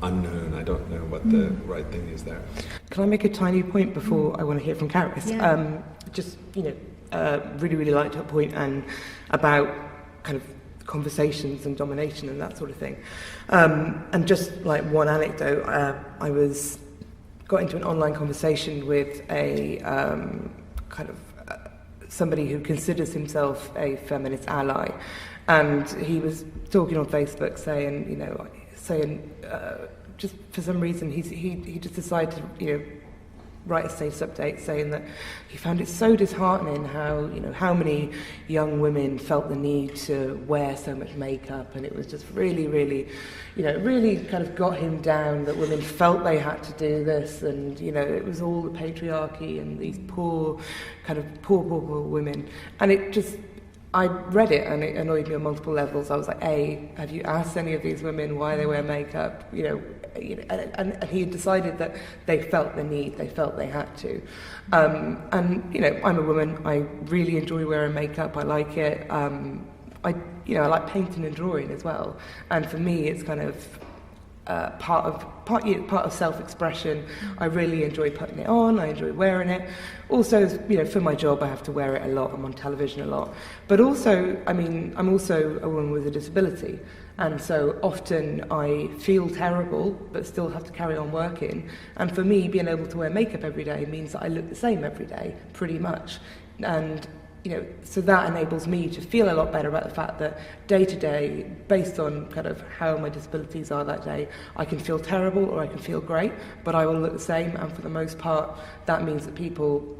unknown. I don't know what the right thing is there. Can I make a tiny point before I want to hear from Carys? Yeah. Really, really liked her point and about kind of conversations and domination and that sort of thing. And just like one anecdote, I got into an online conversation with a somebody who considers himself a feminist ally, and he was talking on Facebook saying just for some reason he just decided to write a status update saying that he found it so disheartening how many young women felt the need to wear so much makeup, and it was just really, really, really kind of got him down that women felt they had to do this, and it was all the patriarchy and these poor women, and it just, I read it and it annoyed me on multiple levels. I was like, have you asked any of these women why they wear makeup? And he had decided that they felt the need, they felt they had to. And I'm a woman. I really enjoy wearing makeup. I like it. I like painting and drawing as well. And for me, it's kind of part of self-expression. I really enjoy putting it on. I enjoy wearing it. Also, for my job, I have to wear it a lot. I'm on television a lot. But also, I'm also a woman with a disability. And so often I feel terrible, but still have to carry on working. And for me, being able to wear makeup every day means that I look the same every day, pretty much. And so that enables me to feel a lot better about the fact that day to day, based on kind of how my disabilities are that day, I can feel terrible or I can feel great, but I will look the same. And for the most part, that means that people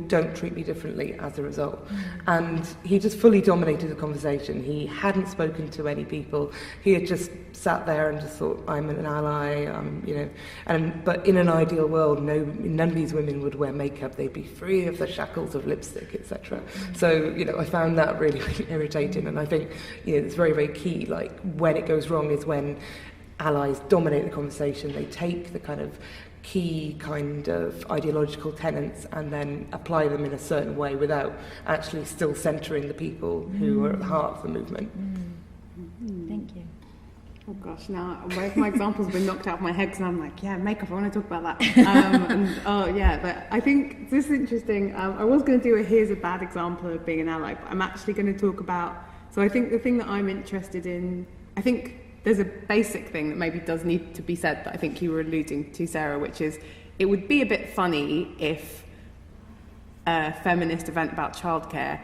don't treat me differently as a result. And he just fully dominated the conversation. He hadn't spoken to any people. He had just sat there and just thought, I'm an ally, but in an ideal world, none of these women would wear makeup. They'd be free of the shackles of lipstick, etc. So, I found that really, really irritating. And I think, it's very, very key. Like, when it goes wrong is when allies dominate the conversation. They take the kind of key kind of ideological tenets and then apply them in a certain way without actually still centering the people who are at the heart of the movement. Thank you. Oh gosh, now my examples have been knocked out of my head because I'm like, makeup, I want to talk about that. But I think this is interesting. I was going to do here's a bad example of being an ally, but I'm actually going to talk about, so I think the thing that I'm interested in, I think there's a basic thing that maybe does need to be said that I think you were alluding to, Sarah, which is it would be a bit funny if a feminist event about childcare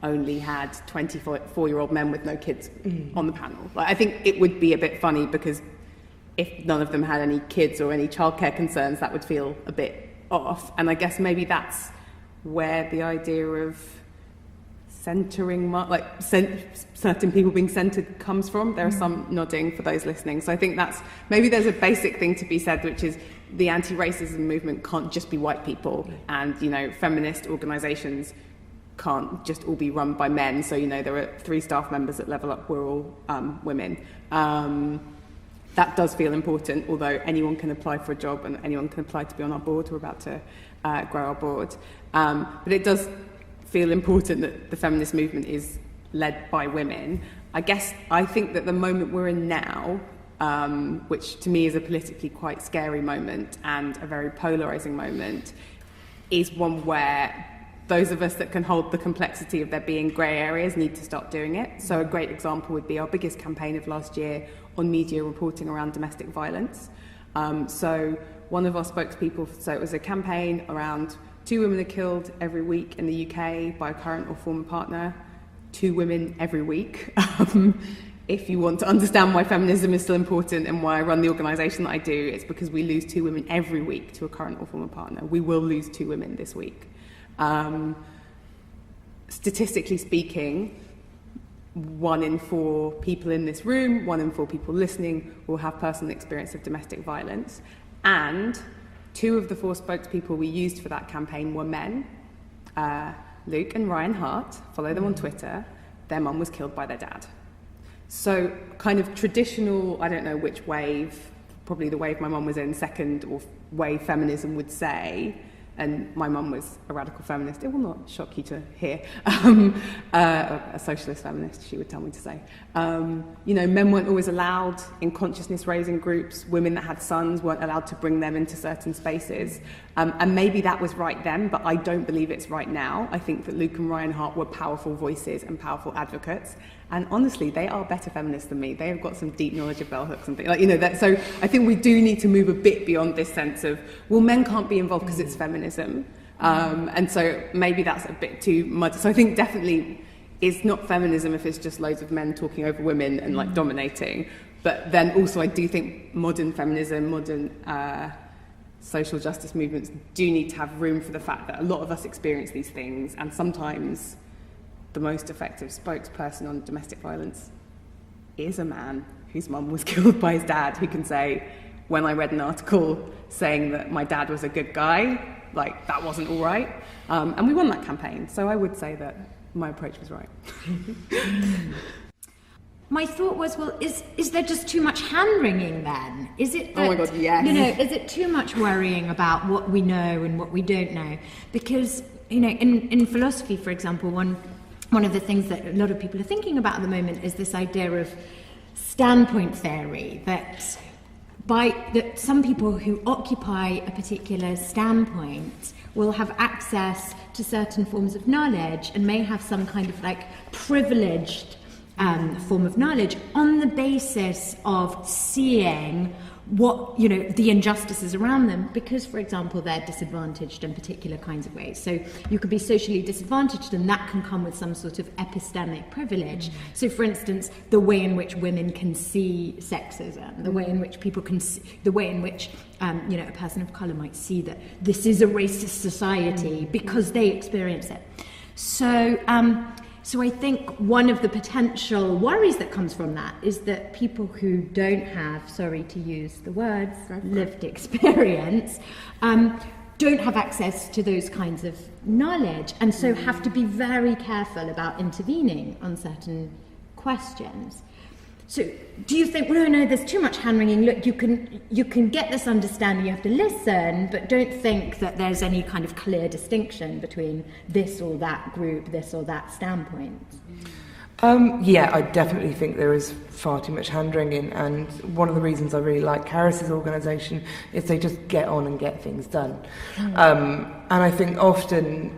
only had 24-year-old men with no kids on the panel. Like, I think it would be a bit funny because if none of them had any kids or any childcare concerns, that would feel a bit off. And I guess maybe that's where the idea of centering, certain people being centered comes from. There are some nodding for those listening. So I think maybe there's a basic thing to be said, which is the anti-racism movement can't just be white people, and feminist organisations can't just all be run by men. So there are 3 staff members at Level Up, we're all women. That does feel important, although anyone can apply for a job and anyone can apply to be on our board. We're about to grow our board, but it does feel important that the feminist movement is led by women. I think that the moment we're in now, which to me is a politically quite scary moment and a very polarising moment, is one where those of us that can hold the complexity of there being grey areas need to start doing it. So a great example would be our biggest campaign of last year on media reporting around domestic violence. So one of our spokespeople, so it was a campaign around 2 women are killed every week in the UK by a current or former partner. 2 women every week. If you want to understand why feminism is still important and why I run the organisation that I do, it's because we lose 2 women every week to a current or former partner. We will lose 2 women this week. Statistically speaking, 1 in 4 people in this room, 1 in 4 people listening will have personal experience of domestic violence. And 2 of the 4 spokespeople we used for that campaign were men. Luke and Ryan Hart, follow them on Twitter, their mum was killed by their dad. So kind of traditional, I don't know which wave, probably the wave my mum was in, second or wave feminism would say, and my mum was a radical feminist, it will not shock you to hear, a socialist feminist, she would tell me to say. Men weren't always allowed in consciousness raising groups, women that had sons weren't allowed to bring them into certain spaces, and maybe that was right then, but I don't believe it's right now. I think that Luke and Ryan Hart were powerful voices and powerful advocates, and honestly, they are better feminists than me. They have got some deep knowledge of bell hooks and things so I think we do need to move a bit beyond this sense of, well, men can't be involved because it's feminism. And so maybe that's a bit too much. So I think definitely it's not feminism if it's just loads of men talking over women and like dominating. But then also I do think modern feminism, modern social justice movements do need to have room for the fact that a lot of us experience these things, and sometimes the most effective spokesperson on domestic violence is a man whose mum was killed by his dad, who can say, when I read an article saying that my dad was a good guy, like, that wasn't all right. And we won that campaign. So I would say that my approach was right. My thought was, well, is there just too much hand-wringing then? Is it that, oh my God, yes. Is it too much worrying about what we know and what we don't know? Because, in philosophy, for example, one of the things that a lot of people are thinking about at the moment is this idea of standpoint theory, that some people who occupy a particular standpoint will have access to certain forms of knowledge and may have some kind of like privileged form of knowledge on the basis of seeing what, the injustices around them, because, for example, they're disadvantaged in particular kinds of ways. So you could be socially disadvantaged, and that can come with some sort of epistemic privilege. So, for instance, the way in which women can see sexism, the way in which people can see, the way in which, a person of colour might see that this is a racist society because they experience it. So I think one of the potential worries that comes from that is that people who don't have, sorry to use the words, lived experience, don't have access to those kinds of knowledge, and so have to be very careful about intervening on certain questions. So do you think, well, no, there's too much hand-wringing, look, you can get this understanding, you have to listen, but don't think that there's any kind of clear distinction between this or that group, this or that standpoint? I definitely think there is far too much hand-wringing, and one of the reasons I really like Carys' organisation is they just get on and get things done. And I think often,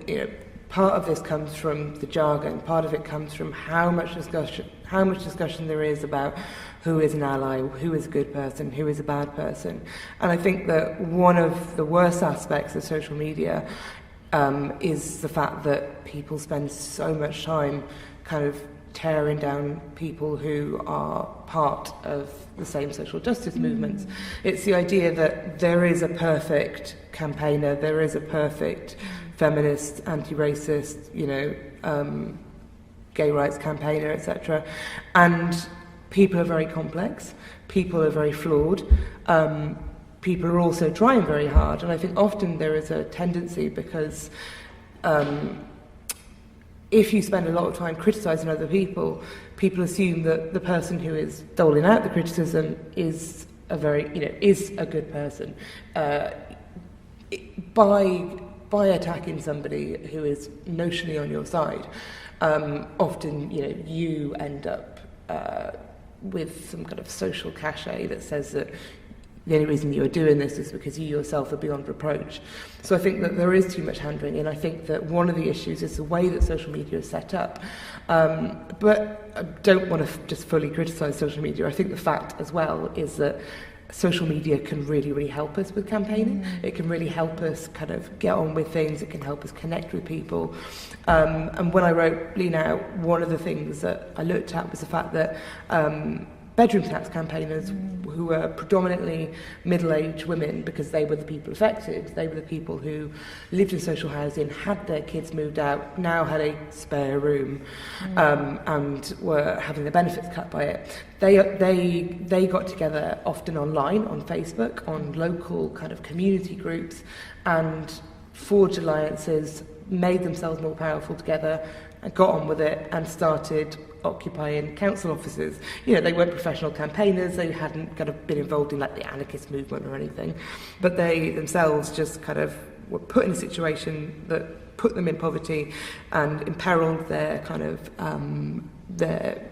part of this comes from the jargon, part of it comes from how much discussion there is about who is an ally, who is a good person, who is a bad person. And I think that one of the worst aspects of social media is the fact that people spend so much time kind of tearing down people who are part of the same social justice movements. It's the idea that there is a perfect campaigner, there is a perfect feminist, anti-racist, gay rights campaigner, etc. And people are very complex, people are very flawed, people are also trying very hard, and I think often there is a tendency because if you spend a lot of time criticising other people, people assume that the person who is doling out the criticism is a good person. By attacking somebody who is notionally on your side, often you end up with some kind of social cachet that says that the only reason you're doing this is because you yourself are beyond reproach. So I think that there is too much hand-wringing, and I think that one of the issues is the way that social media is set up. But I don't want to just fully criticise social media. I think the fact as well is that social media can really, really help us with campaigning. It can really help us kind of get on with things. It can help us connect with people. And when I wrote Lean Out, one of the things that I looked at was the fact that bedroom tax campaigners who were predominantly middle-aged women, because they were the people affected, they were the people who lived in social housing, had their kids moved out, now had a spare room, and were having their benefits cut by it. They got together often online, on Facebook, on local kind of community groups, and forged alliances, made themselves more powerful together, and got on with it, and started occupying council offices. You know, they weren't professional campaigners, they hadn't kind of been involved in like the anarchist movement or anything, but they themselves just kind of were put in a situation that put them in poverty and imperiled their kind of their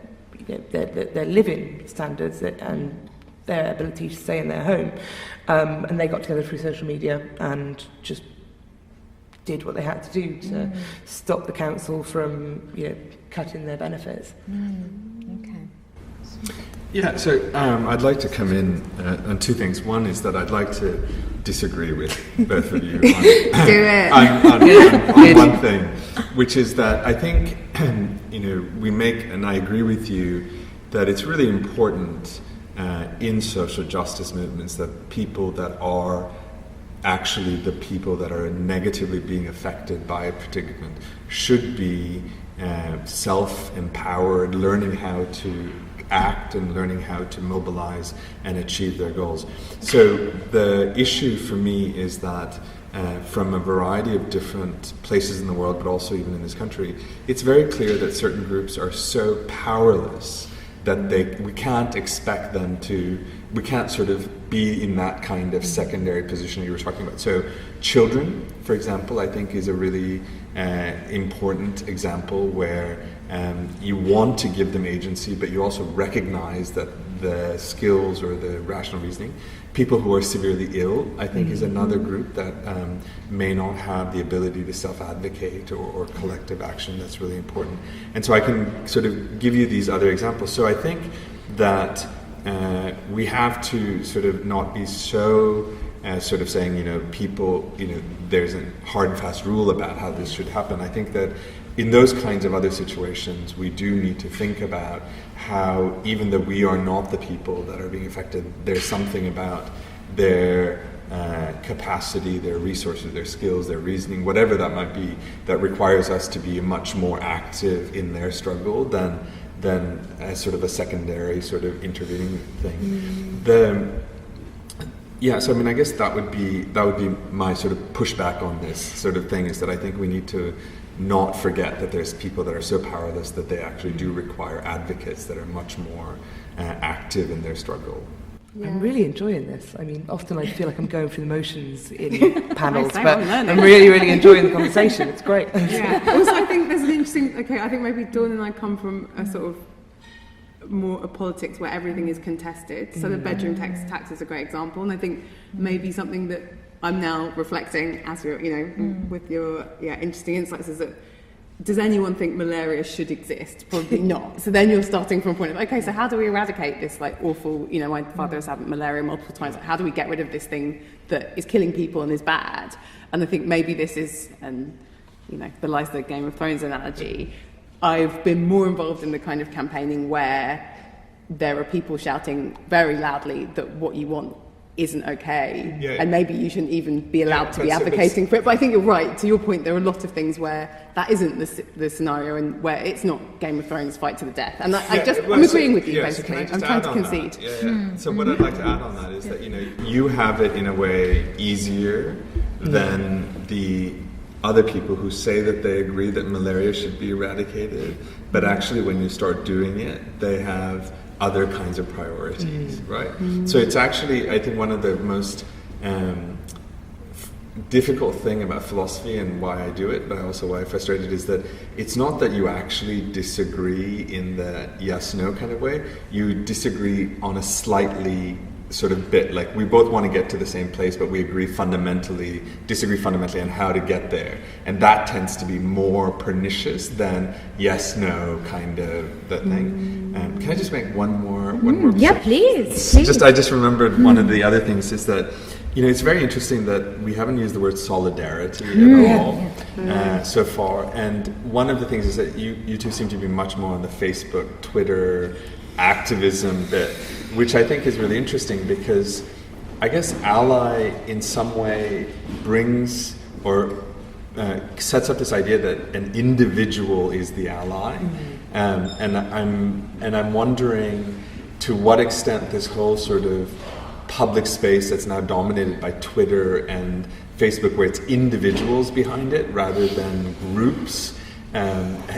living standards and their ability to stay in their home. And they got together through social media and just did what they had to do to stop the council from, you know, cutting their benefits. Okay. Yeah, so I'd like to come in on two things. One is that I'd like to disagree with both of you on one thing, which is that I think, you know, we make, and I agree with you, that it's really important in social justice movements that people that are actually the people that are negatively being affected by a predicament should be self-empowered, learning how to act and learning how to mobilize and achieve their goals. So the issue for me is that from a variety of different places in the world, but also even in this country, it's very clear that certain groups are so powerless that we can't expect them to, we can't sort of be in that kind of secondary position you were talking about. So children, for example, I think is a really important example where you want to give them agency, but you also recognize that the skills or the rational reasoning. People who are severely ill, I think, is another group that may not have the ability to self-advocate or collective action. That's really important. And so I can sort of give you these other examples. So I think that we have to sort of not be so sort of saying, you know, people, you know, there's a hard and fast rule about how this should happen. I think that in those kinds of other situations, we do need to think about how, even though we are not the people that are being affected, there's something about their capacity, their resources, their skills, their reasoning, whatever that might be, that requires us to be much more active in their struggle than as sort of a secondary sort of intervening thing. So I mean, I guess that would be my sort of pushback on this sort of thing, is that I think we need to not forget that there's people that are so powerless that they actually do require advocates that are much more active in their struggle. Yeah. I'm really enjoying this. I mean, often I feel like I'm going through the motions in panels, but I'm really, really enjoying the conversation. It's great. Yeah. Also, I think there's an interesting, I think maybe Dawn and I come from a sort of more a politics where everything is contested. So the bedroom tax is a great example, and I think maybe something that I'm now reflecting as you're, you know, with your interesting insights is that, does anyone think malaria should exist? Probably not. So then you're starting from a point of, okay, so how do we eradicate this like awful, you know, my father has had malaria multiple times, like, how do we get rid of this thing that is killing people and is bad? And I think maybe this is, and you know, belies the Game of Thrones analogy, I've been more involved in the kind of campaigning where there are people shouting very loudly that what you want isn't okay, and maybe you shouldn't even be allowed to be advocating for it. But I think you're right. To your point, there are a lot of things where that isn't the scenario, and where it's not Game of Thrones fight to the death. And I'm agreeing with you, basically. I'm trying to concede. So what I'd like to add on that is that, you know, you have it in a way easier than the other people who say that they agree that malaria should be eradicated, but actually when you start doing it, they have other kinds of priorities, right? So it's actually, I think, one of the most difficult thing about philosophy, and why I do it, but also why I'm frustrated, is that it's not that you actually disagree in the yes-no kind of way. You disagree on a slightly sort of bit, like we both want to get to the same place, but we disagree fundamentally on how to get there, and that tends to be more pernicious than yes, no kind of that thing. Can I just make one more? Yeah, please. I just remembered one of the other things is that, you know, it's very interesting that we haven't used the word solidarity at all so far, and one of the things is that you two seem to be much more on the Facebook, Twitter activism bit, which I think is really interesting because I guess ally in some way brings or sets up this idea that an individual is the ally, and I'm wondering to what extent this whole sort of public space that's now dominated by Twitter and Facebook, where it's individuals behind it rather than groups,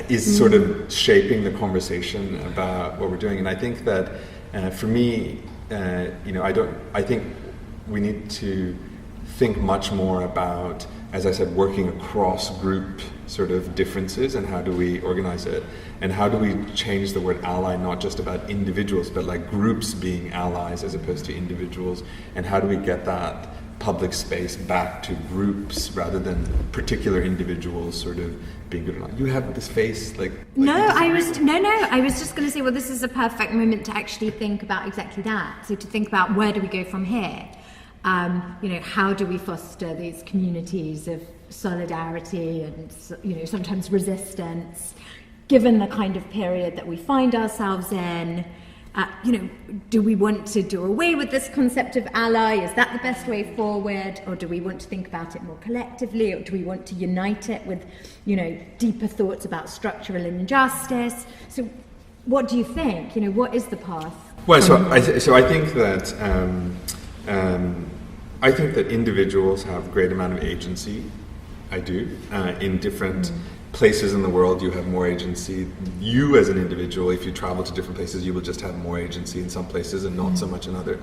is sort of shaping the conversation about what we're doing. And I think that for me, I think we need to think much more about, as I said, working across group sort of differences, and how do we organize it, and how do we change the word ally not just about individuals but like groups being allies as opposed to individuals, and how do we get that public space back to groups rather than particular individuals sort of being good or not. You have this face like I was just going to say, well, this is a perfect moment to actually think about exactly that. So to think about where do we go from here? How do we foster these communities of solidarity and, sometimes resistance, given the kind of period that we find ourselves in? Do we want to do away with this concept of ally? Is that the best way forward? Or do we want to think about it more collectively? Or do we want to unite it with, deeper thoughts about structural injustice? So what do you think? What is the path? Well, I think that individuals have a great amount of agency. I do. In different places in the world, you have more agency. You as an individual, if you travel to different places, you will just have more agency in some places and not so much in other.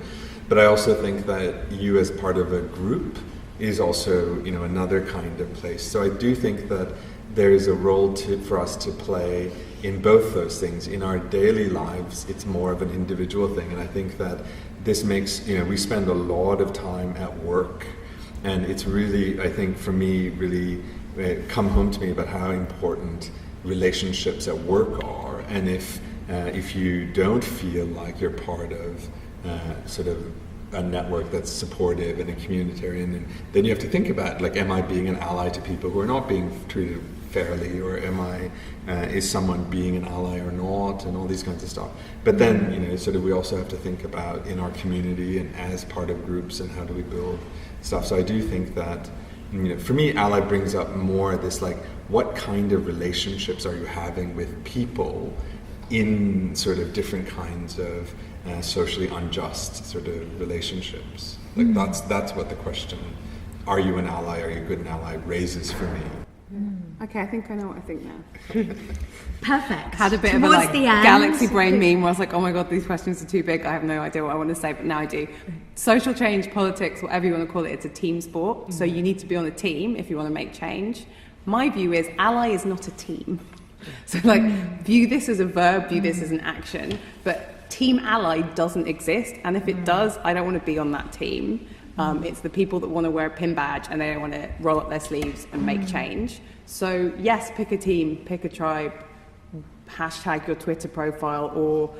But I also think that you as part of a group is also, another kind of place. So I do think that there is a role for us to play in both those things. In our daily lives, it's more of an individual thing, and I think that this makes, we spend a lot of time at work, and it's really, I think for me, really come home to me about how important relationships at work are, and if you don't feel like you're part of sort of a network that's supportive and a communitarian, and then you have to think about, like, am I being an ally to people who are not being treated fairly, or is someone being an ally or not, and all these kinds of stuff. But then, sort of we also have to think about in our community and as part of groups, and how do we build stuff. So I do think that, for me, ally brings up more this, like, what kind of relationships are you having with people in sort of different kinds of socially unjust sort of relationships. Like that's what the question, are you an ally, are you a good ally, raises for me. Okay, I think I know what I think now. Perfect. Had a bit Towards of a the end. galaxy brain meme where I was like, oh my god, these questions are too big, I have no idea what I want to say, but now I do. Social change, politics, whatever you want to call it, it's a team sport, so you need to be on a team if you want to make change. My view is ally is not a team. So view this as a verb, view this as an action, but team ally doesn't exist, and if it does, I don't want to be on that team. It's the people that want to wear a pin badge and they want to roll up their sleeves and make change. So yes, pick a team, pick a tribe, hashtag your Twitter profile, or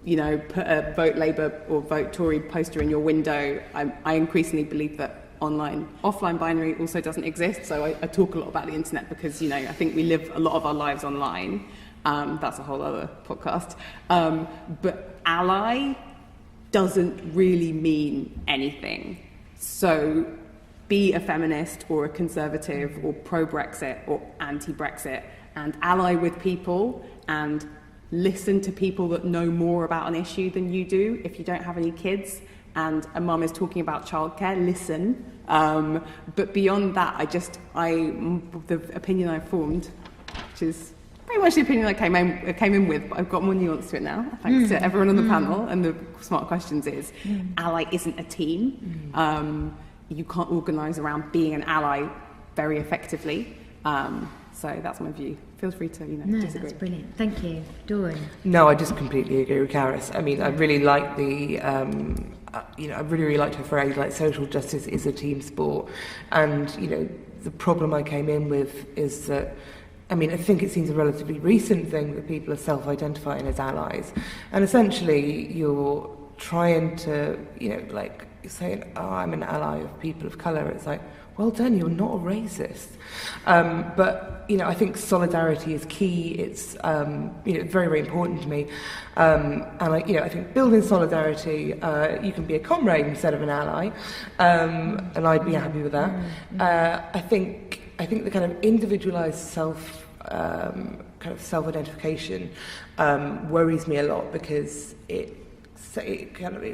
put a vote Labour or vote Tory poster in your window. I increasingly believe that offline binary also doesn't exist. So I talk a lot about the internet because I think we live a lot of our lives online. That's a whole other podcast. But ally doesn't really mean anything. So be a feminist or a conservative or pro-Brexit or anti-Brexit and ally with people and listen to people that know more about an issue than you do. If you don't have any kids and a mum is talking about childcare, listen. But beyond that, the opinion I formed, which is pretty much the opinion I came in with, but I've got more nuance to it now, thanks to everyone on the panel and the smart questions, is ally isn't a team. You can't organise around being an ally very effectively. So that's my view. Feel free to disagree. That's brilliant. Thank you. Dawn? No, I just completely agree with Carys. I mean, I really like the I really liked her phrase, like, social justice is a team sport. And, the problem I came in with is that, I think it seems a relatively recent thing that people are self-identifying as allies. And essentially, you're trying to, saying, oh, I'm an ally of people of colour. It's like, well done, you're not a racist. But, I think solidarity is key. It's, very, very important to me. And I think building solidarity, you can be a comrade instead of an ally. And I'd be happy with that. I think the kind of individualised self-identification worries me a lot, because it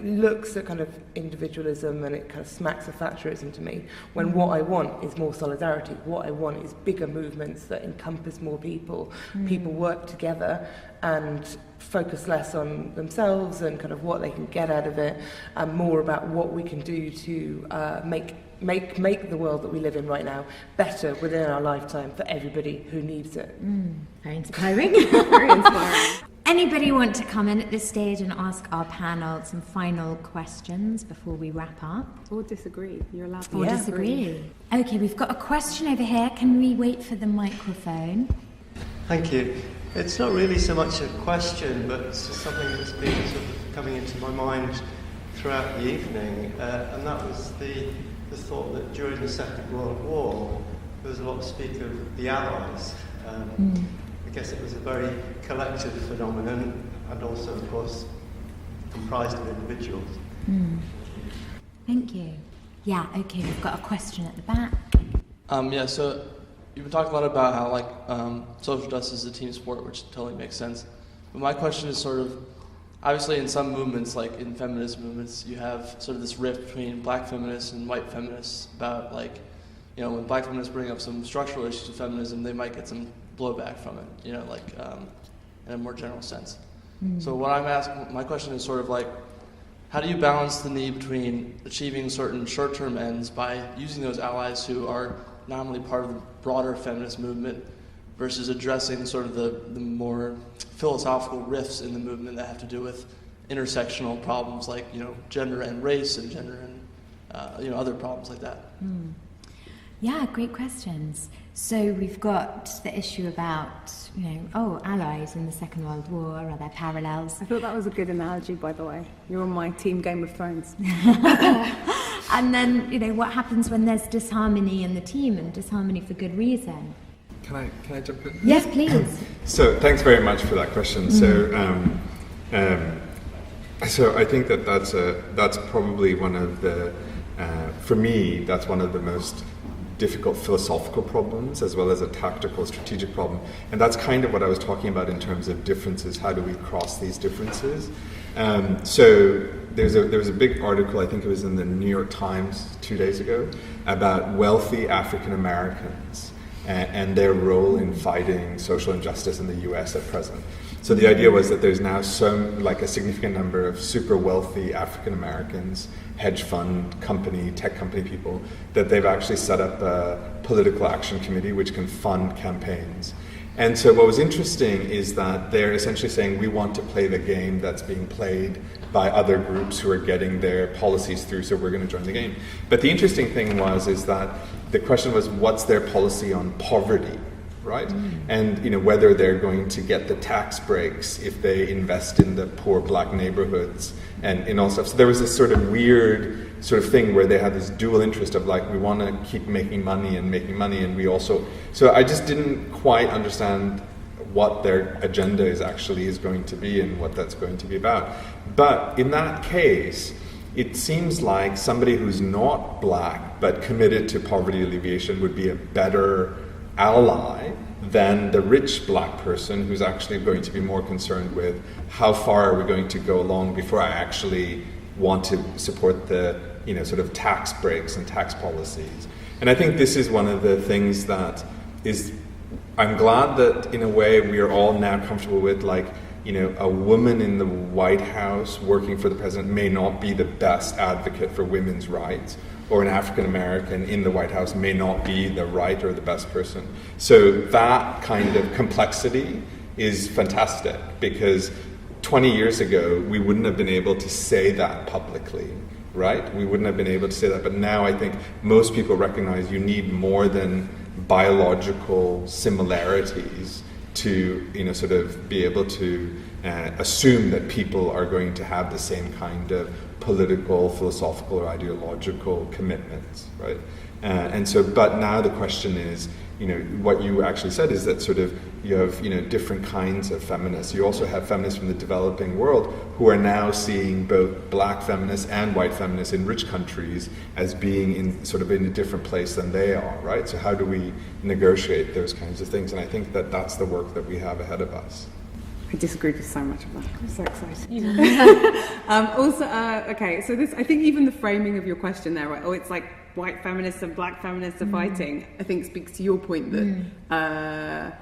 looks at kind of individualism, and it kind of smacks of Thatcherism to me, when what I want is more solidarity. What I want is bigger movements that encompass more people. People work together and focus less on themselves and kind of what they can get out of it, and more about what we can do to make the world that we live in right now better within our lifetime for everybody who needs it. Very inspiring. Very inspiring. Anybody want to come in at this stage and ask our panel some final questions before we wrap up? Or disagree. You're allowed to Or disagree. Okay, we've got a question over here. Can we wait for the microphone? Thank you. It's not really so much a question, but it's just something that's been sort of coming into my mind throughout the evening, and that was the thought that during the Second World War there was a lot of speak of the Allies. I guess it was a very collective phenomenon, and also, of course, comprised of individuals. Thank you. Yeah, okay, we've got a question at the back. So you've been talking a lot about how social justice is a team sport, which totally makes sense. But my question is sort of, obviously in some movements, like in feminist movements, you have sort of this rift between black feminists and white feminists about when black feminists bring up some structural issues of feminism, they might get some blowback from it, in a more general sense. So what I'm asking, my question is sort of like, how do you balance the need between achieving certain short-term ends by using those allies who are nominally part of the broader feminist movement versus addressing sort of the more philosophical rifts in the movement that have to do with intersectional problems like, gender and race, and gender and, other problems like that? Yeah, great questions. So we've got the issue about, allies in the Second World War. Are there parallels? I thought that was a good analogy, by the way. You're on my team Game of Thrones. And then, what happens when there's disharmony in the team, and disharmony for good reason? Can I jump in? Yes, please. So thanks very much for that question. So I think that's probably one of the, for me, that's one of the most difficult philosophical problems, as well as a tactical strategic problem. And that's kind of what I was talking about in terms of differences. How do we cross these differences? So there was a big article, I think it was in the New York Times 2 days ago, about wealthy African Americans and their role in fighting social injustice in the US at present. So the idea was that there's now a significant number of super wealthy African Americans, hedge fund company, tech company people, that they've actually set up a political action committee which can fund campaigns. And so what was interesting is that they're essentially saying, we want to play the game that's being played by other groups who are getting their policies through, so we're going to join the game. But the interesting thing is that the question was, what's their policy on poverty, right? And whether they're going to get the tax breaks if they invest in the poor black neighborhoods and all stuff. So there was this sort of weird sort of thing where they had this dual interest of we want to keep making money, and we also, so I just didn't quite understand what their agenda is going to be and what that's going to be about. But in that case, it seems like somebody who's not black but committed to poverty alleviation would be a better ally than the rich black person who's actually going to be more concerned with how far are we going to go along before I actually want to support the sort of tax breaks and tax policies. And I think this is one of the things that is, I'm glad that in a way we are all now comfortable with, a woman in the White House working for the president may not be the best advocate for women's rights, or an African American in the White House may not be the right or the best person. So that kind of complexity is fantastic, because 20 years ago, we wouldn't have been able to say that publicly, right? We wouldn't have been able to say that. But now I think most people recognize you need more than biological similarities to, sort of be able to assume that people are going to have the same kind of political, philosophical, or ideological commitments, right? But now the question is, what you actually said is that sort of you have, different kinds of feminists. You also have feminists from the developing world who are now seeing both black feminists and white feminists in rich countries as being in a different place than they are, right? So how do we negotiate those kinds of things? And I think that that's the work that we have ahead of us. I disagreed with so much of that. I'm so excited. Okay, so this, I think even the framing of your question there, right? Oh, it's like white feminists and black feminists are fighting, I think speaks to your point that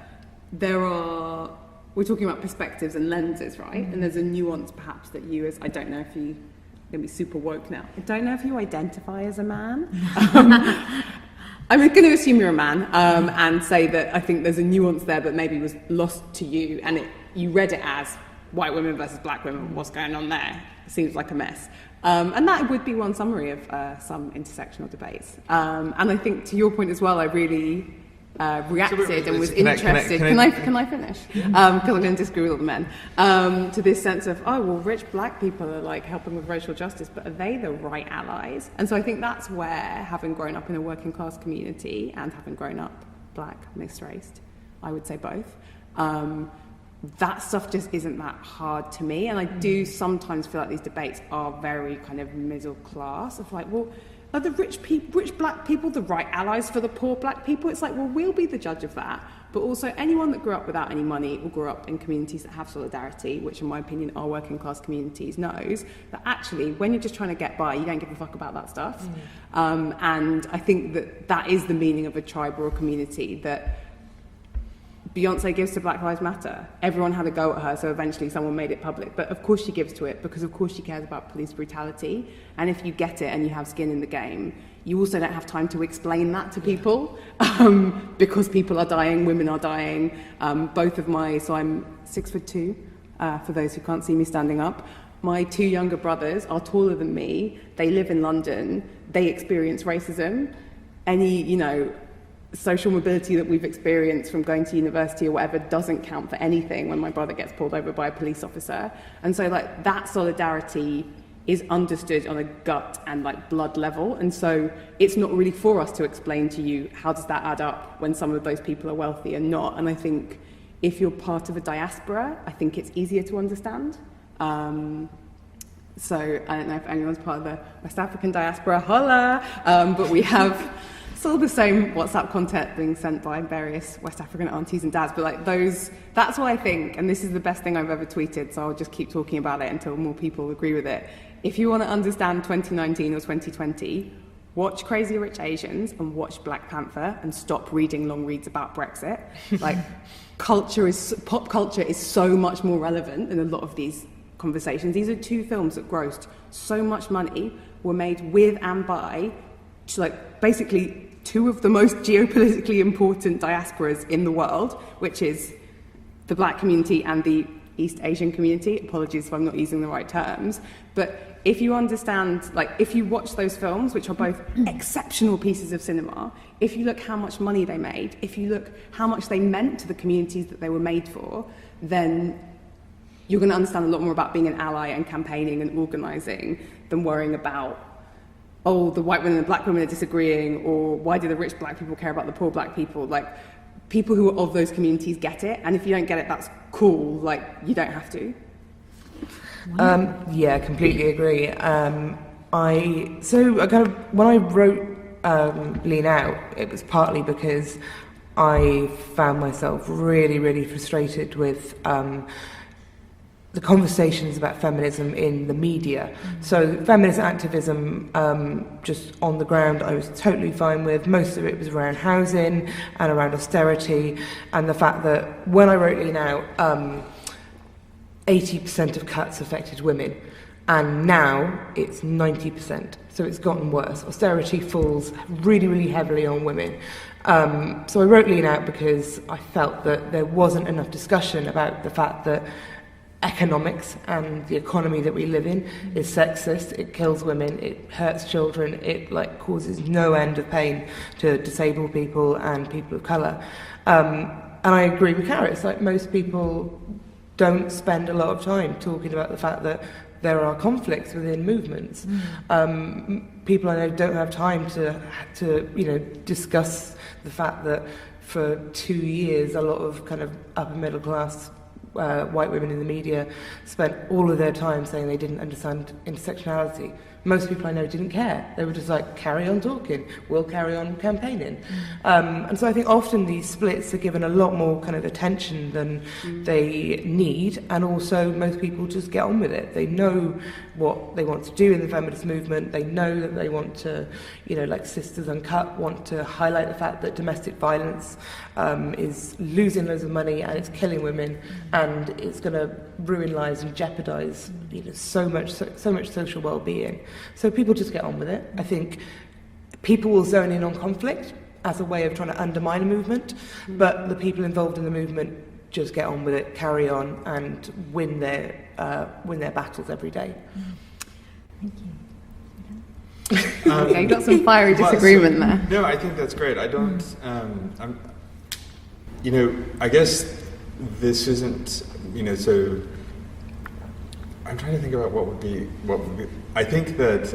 we're talking about perspectives and lenses, right? And there's a nuance perhaps that you as, I don't know if you, going to be super woke now, I don't know if you identify as a man. I'm going to assume you're a man and say that I think there's a nuance there that maybe was lost to you, and you read it as white women versus black women, what's going on there? It seems like a mess. And that would be one summary of some intersectional debates. And I think to your point as well, I really reacted and was interested. Can I finish? Because I'm going to disagree with all the men. To this sense of, oh, well, rich black people are like helping with racial justice, but are they the right allies? And so I think that's where, having grown up in a working class community and having grown up black, mixed raced, I would say both, that stuff just isn't that hard to me. And I do sometimes feel like these debates are very kind of middle class of like, well, are the rich black people the right allies for the poor black people? It's like, well, we'll be the judge of that. But also anyone that grew up without any money or grew up in communities that have solidarity, which in my opinion are working class communities, knows that actually when you're just trying to get by, you don't give a fuck about that stuff. And I think that is the meaning of a tribe or a community that Beyonce gives to Black Lives Matter. Everyone had a go at her, so eventually someone made it public. But of course she gives to it, because of course she cares about police brutality. And if you get it and you have skin in the game, you also don't have time to explain that to people, because people are dying, women are dying. So I'm 6'2", for those who can't see me standing up. My two younger brothers are taller than me. They live in London. They experience racism. Any, social mobility that we've experienced from going to university or whatever doesn't count for anything when my brother gets pulled over by a police officer. And so like that solidarity is understood on a gut and like blood level. And so it's not really for us to explain to you how does that add up when some of those people are wealthy and not. And I think if you're part of a diaspora, I think it's easier to understand. So I don't know if anyone's part of the West African diaspora, holla, but we have still the same WhatsApp content being sent by various West African aunties and dads, but like that's what I think, and this is the best thing I've ever tweeted, so I'll just keep talking about it until more people agree with it. If you want to understand 2019 or 2020, watch Crazy Rich Asians and watch Black Panther and stop reading long reads about Brexit. Like pop culture is so much more relevant in a lot of these conversations. These are two films that grossed so much money, were made with and by like basically two of the most geopolitically important diasporas in the world, which is the black community and the East Asian community. Apologies if I'm not using the right terms. But if you understand, like if you watch those films, which are both exceptional pieces of cinema, if you look how much money they made, if you look how much they meant to the communities that they were made for, then you're going to understand a lot more about being an ally and campaigning and organising than worrying about, oh, the white women and the black women are disagreeing, or why do the rich black people care about the poor black people? Like, people who are of those communities get it, and if you don't get it, that's cool. Like, you don't have to. Yeah, completely agree. When I wrote Lean Out, it was partly because I found myself really, really frustrated with the conversations about feminism in the media. So feminist activism, just on the ground, I was totally fine with. Most of it was around housing and around austerity, and the fact that when I wrote Lean Out, 80% of cuts affected women, and now it's 90%. So it's gotten worse. Austerity falls really, really heavily on women. So I wrote Lean Out because I felt that there wasn't enough discussion about the fact that economics and the economy that we live in is sexist. It kills women, it hurts children, it causes no end of pain to disabled people and people of colour. And I agree with Carys, most people don't spend a lot of time talking about the fact that there are conflicts within movements. People I know don't have time to discuss the fact that for 2 years a lot of kind of upper middle class white women in the media spent all of their time saying they didn't understand intersectionality. Most people I know didn't care. They were just carry on talking, we'll carry on campaigning. And so I think often these splits are given a lot more kind of attention than they need, and also most people just get on with it. They know what they want to do in the feminist movement. They know that they want to, Sisters Uncut, want to highlight the fact that domestic violence is losing loads of money and it's killing women and it's going to ruin lives and jeopardise so much social well-being. So people just get on with it. I think people will zone in on conflict as a way of trying to undermine a movement, but the people involved in the movement just get on with it, carry on, and win their battles every day. Thank you. Okay, you got some fiery disagreement there. No, I think that's great. I don't. I guess this isn't. So I'm trying to think about what would be. I think that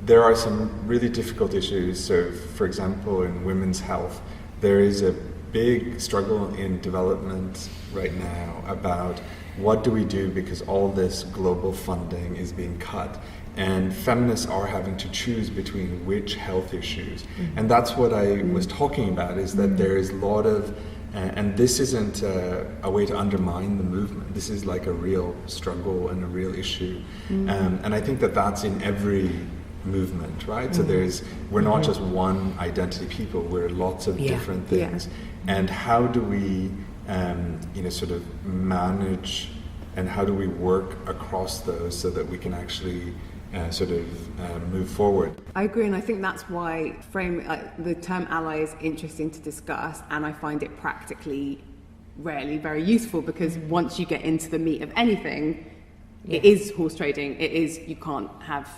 there are some really difficult issues. So, for example, in women's health, there is a big struggle in development right now about what do we do because all this global funding is being cut. And feminists are having to choose between which health issues. And that's what I was talking about, is that there is a lot of, and this isn't a way to undermine the movement. This is a real struggle and a real issue. And I think that that's in every movement, right? So we're not just one identity people, we're lots of different things. And how do we, sort of manage, and how do we work across those so that we can actually move forward? I agree, and I think that's why the term ally is interesting to discuss, and I find it practically rarely very useful, because once you get into the meat of anything, it is horse trading. It is, you can't have.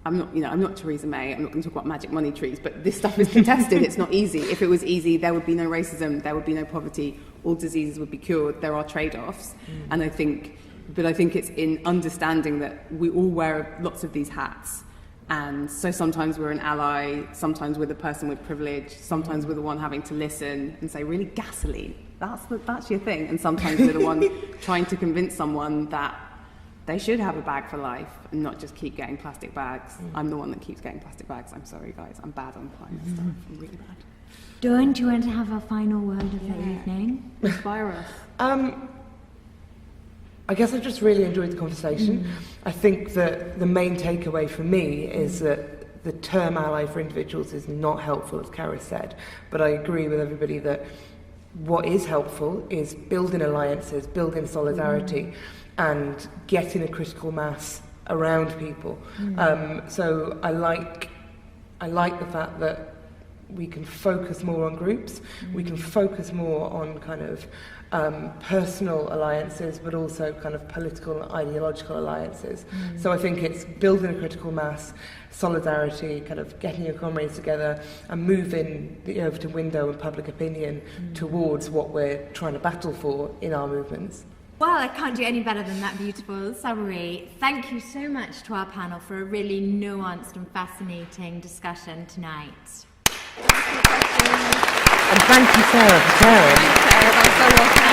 I'm not Theresa May. I'm not going to talk about magic money trees, but this stuff is contested. It's not easy. If it was easy, there would be no racism. There would be no poverty. All diseases would be cured. There are trade-offs, and I think it's in understanding that we all wear lots of these hats, and so sometimes we're an ally, sometimes we're the person with privilege, sometimes we're the one having to listen and say, really, gasoline, that's your thing, and sometimes we're the one trying to convince someone that they should have a bag for life and not just keep getting plastic bags. I'm the one that keeps getting plastic bags. I'm sorry, guys. I'm bad on climate stuff. I'm really bad. Dawn, do you want to have a final word of the evening? Inspire us. I guess I've just really enjoyed the conversation. I think that the main takeaway for me is that the term ally for individuals is not helpful, as Carys said, but I agree with everybody that what is helpful is building alliances, building solidarity, and getting a critical mass around people. So I like the fact that we can focus more on groups, we can focus more on kind of personal alliances, but also kind of political and ideological alliances. So I think it's building a critical mass, solidarity, kind of getting your comrades together and moving the Overton window and public opinion towards what we're trying to battle for in our movements. Well, I can't do any better than that beautiful summary. Thank you so much to our panel for a really nuanced and fascinating discussion tonight. And thank you, Sarah, for sharing. Sarah, that was so well